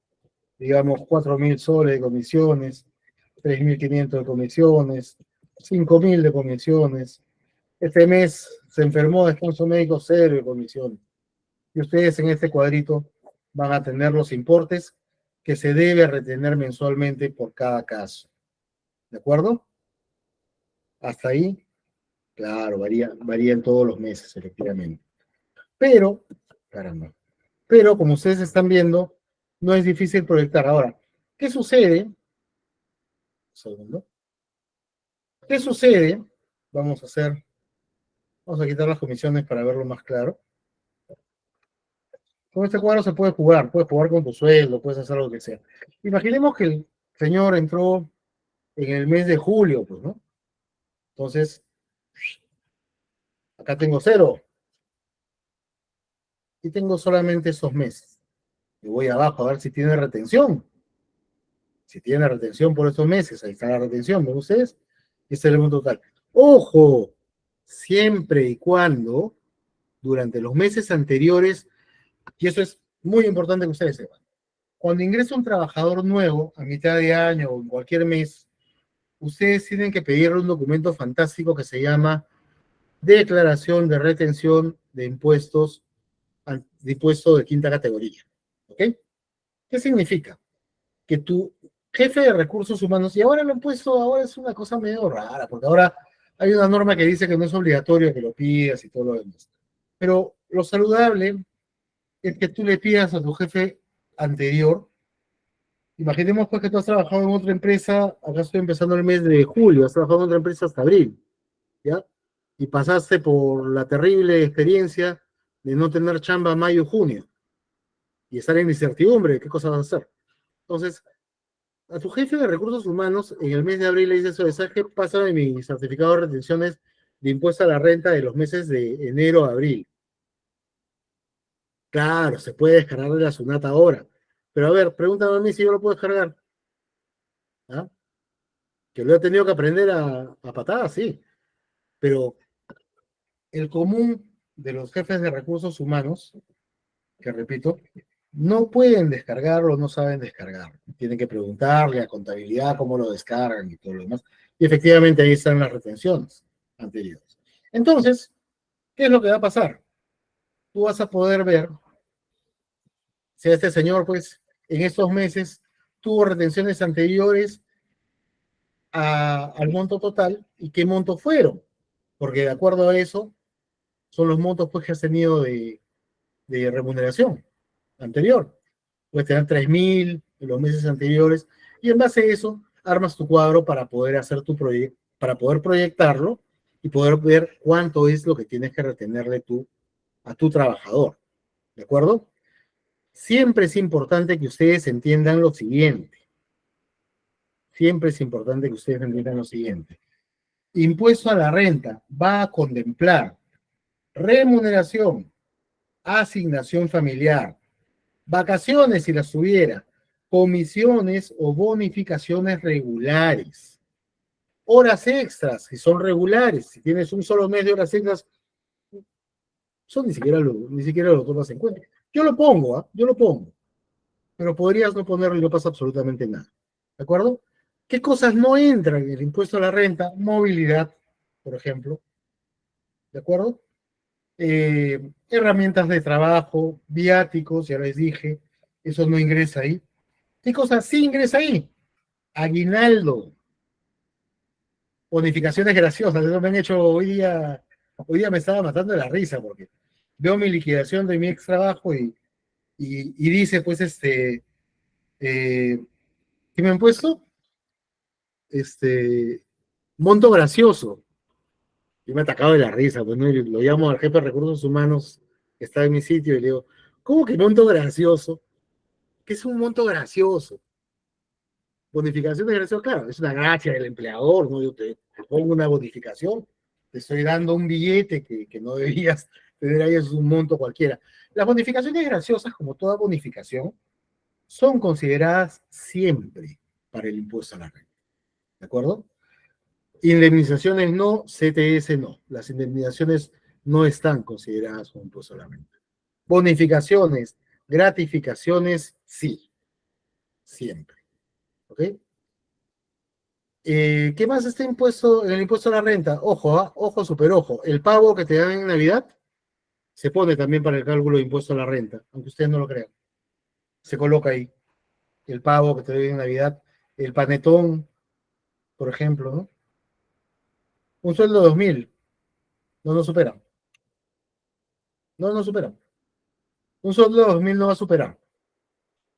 digamos, 4.000 soles de comisiones, 3.500 de comisiones, 5.000 de comisiones. Este mes se enfermó de descanso médico, 0 de comisiones. Y ustedes en este cuadrito van a tener los importes que se debe retener mensualmente por cada caso. ¿De acuerdo? Hasta ahí, claro, varía en todos los meses, efectivamente. Pero, caramba, pero como ustedes están viendo, no es difícil proyectar. Ahora, ¿qué sucede? Un segundo. ¿Qué sucede? Vamos a quitar las comisiones para verlo más claro. Con este cuadro se puedes jugar con tu sueldo, puedes hacer lo que sea. Imaginemos que el señor entró en el mes de julio, pues, ¿no? Entonces, acá tengo 0 y tengo solamente esos meses. Y voy abajo a ver si tiene retención. Si tiene retención por esos meses, ahí está la retención, ¿ven ustedes? Este es el monto total. ¡Ojo! Siempre y cuando durante los meses anteriores, y eso es muy importante que ustedes sepan, cuando ingresa un trabajador nuevo a mitad de año o en cualquier mes, ustedes tienen que pedirle un documento fantástico que se llama Declaración de Retención de Impuestos de quinta categoría. ¿Ok? ¿Qué significa? Que tu jefe de recursos humanos, y ahora lo han puesto, ahora es una cosa medio rara, porque ahora hay una norma que dice que no es obligatorio que lo pidas y todo lo demás. Pero lo saludable es que tú le pidas a tu jefe anterior. Imaginemos pues que tú has trabajado en otra empresa, acá estoy empezando el mes de julio, has trabajado en otra empresa hasta abril, ¿ya? Y pasaste por la terrible experiencia de no tener chamba mayo, junio, y estar en incertidumbre, ¿qué cosa vas a hacer? Entonces, a tu jefe de recursos humanos, en el mes de abril le dices, oye, ¿sabes qué? Pásame mi certificado de retenciones de impuesto a la renta de los meses de enero a abril. Claro, se puede descargar de la SUNAT ahora. Pero a ver, pregúntame a mí si yo lo puedo descargar. ¿Ah? Que lo he tenido que aprender a patadas, sí. Pero el común de los jefes de recursos humanos, que repito, no pueden descargarlo, no saben descargar. Tienen que preguntarle a contabilidad cómo lo descargan y todo lo demás. Y efectivamente ahí están las retenciones anteriores. Entonces, ¿qué es lo que va a pasar? Tú vas a poder ver si este señor, pues, en estos meses tuvo retenciones anteriores al monto total y qué montos fueron. Porque de acuerdo a eso, son los montos pues, que has tenido de remuneración anterior. Puedes tener 3.000 en los meses anteriores y en base a eso armas tu cuadro para poder hacer tu proyecto, para poder proyectarlo y poder ver cuánto es lo que tienes que retenerle tú a tu trabajador. ¿De acuerdo? Siempre es importante que ustedes entiendan lo siguiente. Siempre es importante que ustedes entiendan lo siguiente. Impuesto a la renta va a contemplar remuneración, asignación familiar, vacaciones si las tuviera, comisiones o bonificaciones regulares, horas extras si son regulares, si tienes un solo mes de horas extras, eso ni siquiera lo tomas en cuenta. Yo lo pongo, yo lo pongo, pero podrías no ponerlo y no pasa absolutamente nada. ¿De acuerdo? ¿Qué cosas no entran en el impuesto a la renta? Movilidad, por ejemplo. ¿De acuerdo? Herramientas de trabajo, viáticos, ya les dije, eso no ingresa ahí. ¿Qué cosa sí ingresa ahí? Aguinaldo, bonificaciones graciosas, eso me han hecho hoy día me estaba matando de la risa porque veo mi liquidación de mi ex trabajo y dice, pues, ¿qué me han puesto? Monto gracioso. Yo me he atacado de la risa, pues, ¿no? Y lo llamo al jefe de recursos humanos que está en mi sitio y le digo, ¿cómo que monto gracioso? ¿Qué es un monto gracioso? Bonificación de gracioso, claro, es una gracia del empleador, ¿no? Yo te pongo una bonificación, te estoy dando un billete que no debías tener ahí, es un monto cualquiera. Las bonificaciones graciosas, como toda bonificación, son consideradas siempre para el impuesto a la renta, ¿de acuerdo? Indemnizaciones no, CTS no. Las indemnizaciones no están consideradas como impuesto a la renta. Bonificaciones, gratificaciones, sí, siempre. ¿Ok? ¿Qué más está impuesto en el impuesto a la renta? Ojo, ojo, super ojo. El pago que te dan en Navidad se pone también para el cálculo de impuesto a la renta, aunque ustedes no lo crean. Se coloca ahí el pago que te dan en Navidad, el panetón, por ejemplo, ¿no? Un sueldo de 2.000, no nos superan. No nos superan. Un sueldo de 2.000 no va a superar.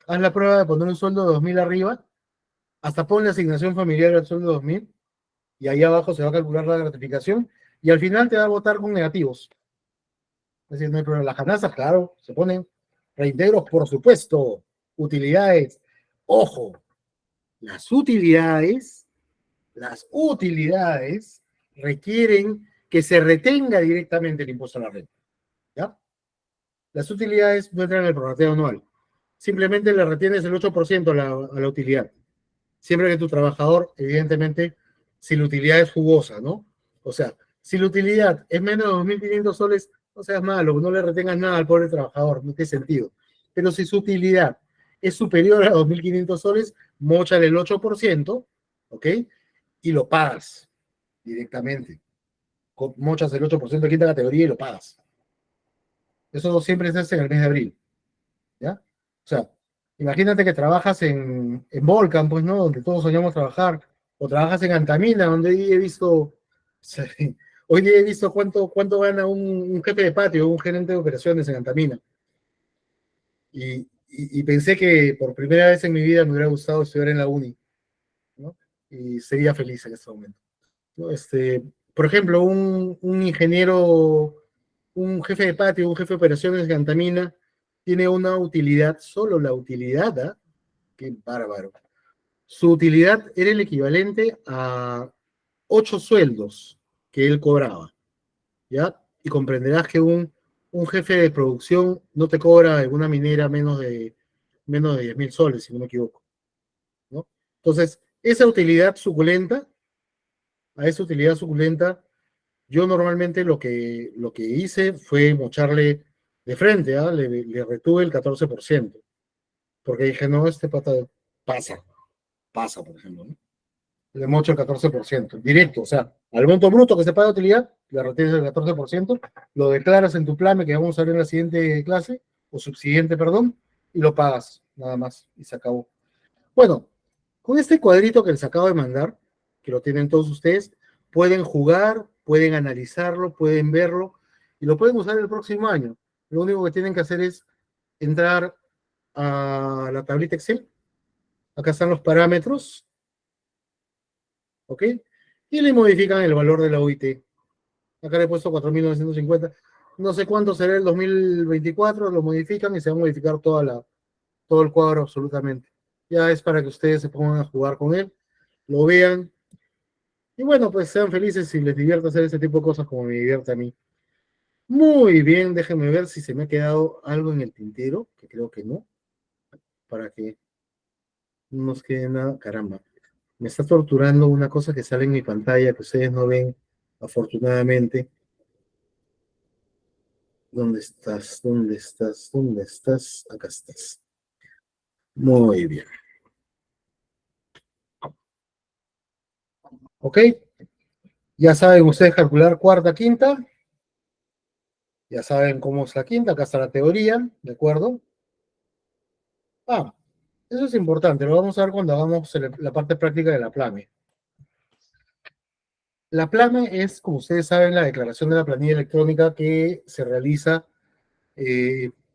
Haz la prueba de poner un sueldo de 2.000 arriba, hasta pon la asignación familiar al sueldo de 2.000, y ahí abajo se va a calcular la gratificación, y al final te va a votar con negativos. Es decir, no hay problema. Las canastas, claro, se ponen reintegros, por supuesto. Utilidades. Ojo, las utilidades requieren que se retenga directamente el impuesto a la renta. ¿Ya? Las utilidades no entran en el prorrateo anual. Simplemente le retienes el 8% a la utilidad. Siempre que tu trabajador, evidentemente, si la utilidad es jugosa, ¿no? O sea, si la utilidad es menos de 2.500 soles, no seas malo, no le retengas nada al pobre trabajador, no tiene sentido. Pero si su utilidad es superior a 2.500 soles, móchale el 8%, ¿ok? Y lo pagas directamente. Mochas el 8% de quinta categoría y lo pagas. Eso siempre se hace en el mes de abril, ¿ya? O sea, imagínate que trabajas en Volcan, pues, ¿no? Donde todos soñamos trabajar, o trabajas en Antamina, donde hoy he visto, hoy día he visto cuánto gana un jefe de patio, un gerente de operaciones en Antamina. Y pensé que por primera vez en mi vida me hubiera gustado estudiar en la uni, ¿no? Y sería feliz en este momento, ¿no? Por ejemplo, un ingeniero, un jefe de patio, un jefe de operaciones de Antamina, tiene una utilidad, solo la utilidad, ¿ah? Qué bárbaro. Su utilidad era el equivalente a 8 sueldos que él cobraba, ¿ya? Y comprenderás que un jefe de producción no te cobra en una minera menos de 10.000 soles, si no me equivoco, ¿no? Entonces, a esa utilidad suculenta, yo normalmente lo que hice fue mocharle de frente, ¿ah? Le retuve el 14%, porque dije, no, este pata pasa, por ejemplo, ¿no? Le mocho el 14%, directo, o sea, al monto bruto que se paga de utilidad, le retienes el 14%, lo declaras en tu plan que vamos a ver en la siguiente clase, o subsiguiente, perdón, y lo pagas, nada más, y se acabó. Bueno, con este cuadrito que les acabo de mandar, que lo tienen todos ustedes, pueden jugar, pueden analizarlo, pueden verlo, y lo pueden usar el próximo año. Lo único que tienen que hacer es entrar a la tablita Excel, acá están los parámetros, ¿ok? Y le modifican el valor de la OIT. Acá le he puesto 4.950. No sé cuánto será el 2024, lo modifican y se va a modificar todo el cuadro absolutamente. Ya es para que ustedes se pongan a jugar con él, lo vean. Y bueno, pues sean felices y les divierta hacer ese tipo de cosas como me divierte a mí. Muy bien, déjenme ver si se me ha quedado algo en el tintero, que creo que no, para que no nos quede nada. Caramba, me está torturando una cosa que sale en mi pantalla que ustedes no ven, afortunadamente. ¿Dónde estás? ¿Dónde estás? ¿Dónde estás? Acá estás. Muy bien. ¿Ok? Ya saben ustedes calcular cuarta, quinta. Ya saben cómo es la quinta. Acá está la teoría, ¿de acuerdo? Ah, eso es importante. Lo vamos a ver cuando hagamos la parte práctica de la PLAME. La PLAME es, como ustedes saben, la declaración de la planilla electrónica que se realiza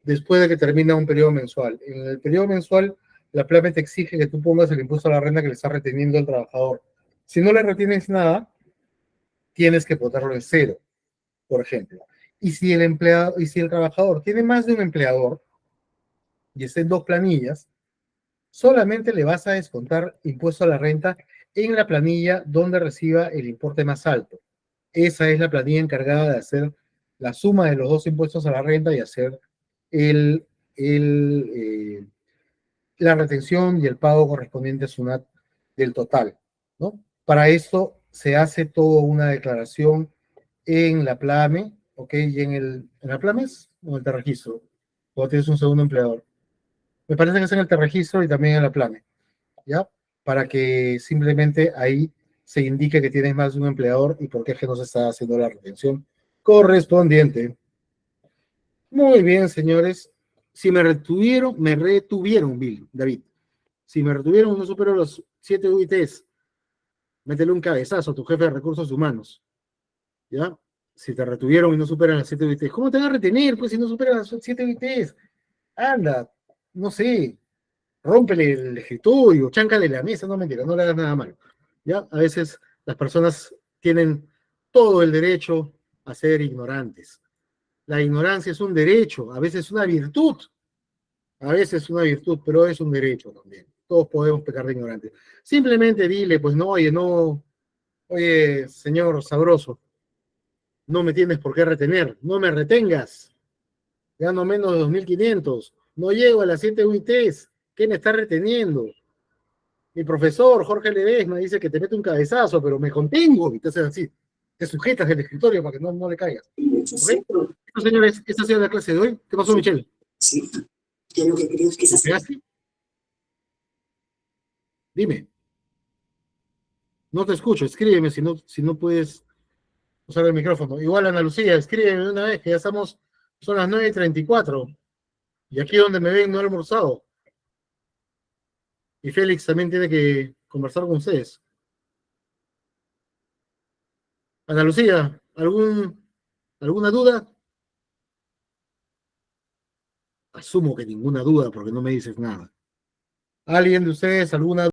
después de que termina un periodo mensual. En el periodo mensual, la PLAME te exige que tú pongas el impuesto a la renta que le está reteniendo el trabajador. Si no le retienes nada, tienes que ponerlo en cero, por ejemplo. Y si el trabajador tiene más de un empleador y está en dos planillas, solamente le vas a descontar impuesto a la renta en la planilla donde reciba el importe más alto. Esa es la planilla encargada de hacer la suma de los dos impuestos a la renta y hacer el, el, eh, la retención y el pago correspondiente a SUNAT del total, ¿no? Para esto se hace toda una declaración en la PLAME, ¿ok? Y en la PLAME es, o en el registro. o tienes un segundo empleador. Me parece que es en el Terregistro y también en la Plane, ¿ya? Para que simplemente ahí se indique que tienes más de un empleador y por qué es que no se está haciendo la retención correspondiente. Muy bien, señores. Si me retuvieron, David. Si me retuvieron, no supero los 7 UITs, métele un cabezazo a tu jefe de recursos humanos, ¿ya? Si te retuvieron y no superan las 7 UITs, ¿cómo te van a retener, pues, si no superan las 7 UITs? Anda, no sé, rómpele el escritorio, cháncale la mesa, no mentira, no le hagas nada malo, ¿ya? A veces las personas tienen todo el derecho a ser ignorantes. La ignorancia es un derecho, a veces una virtud, pero es un derecho también. Todos podemos pecar de ignorantes. Simplemente dile, pues no, oye, señor sabroso, no me tienes por qué retener, no me retengas. Gano menos de 2.500, no llego a las 7 UITs, ¿qué me está reteniendo? Mi profesor, Jorge Ledesma, dice que te mete un cabezazo, pero me contengo, y te haces así, te sujetas el escritorio para que no le caigas. ¿Okay? Bueno, señores, esta ha sido la clase de hoy. ¿Qué pasó, Michelle? Sí, yo lo que creo es que ¿Me pegaste? Dime. No te escucho, escríbeme si no puedes usar el micrófono. Igual, Ana Lucía, escríbeme una vez que ya estamos, son las 9:34. Y aquí donde me ven no he almorzado. Y Félix también tiene que conversar con ustedes. Ana Lucía, ¿alguna duda? Asumo que ninguna duda porque no me dices nada. ¿Alguien de ustedes alguna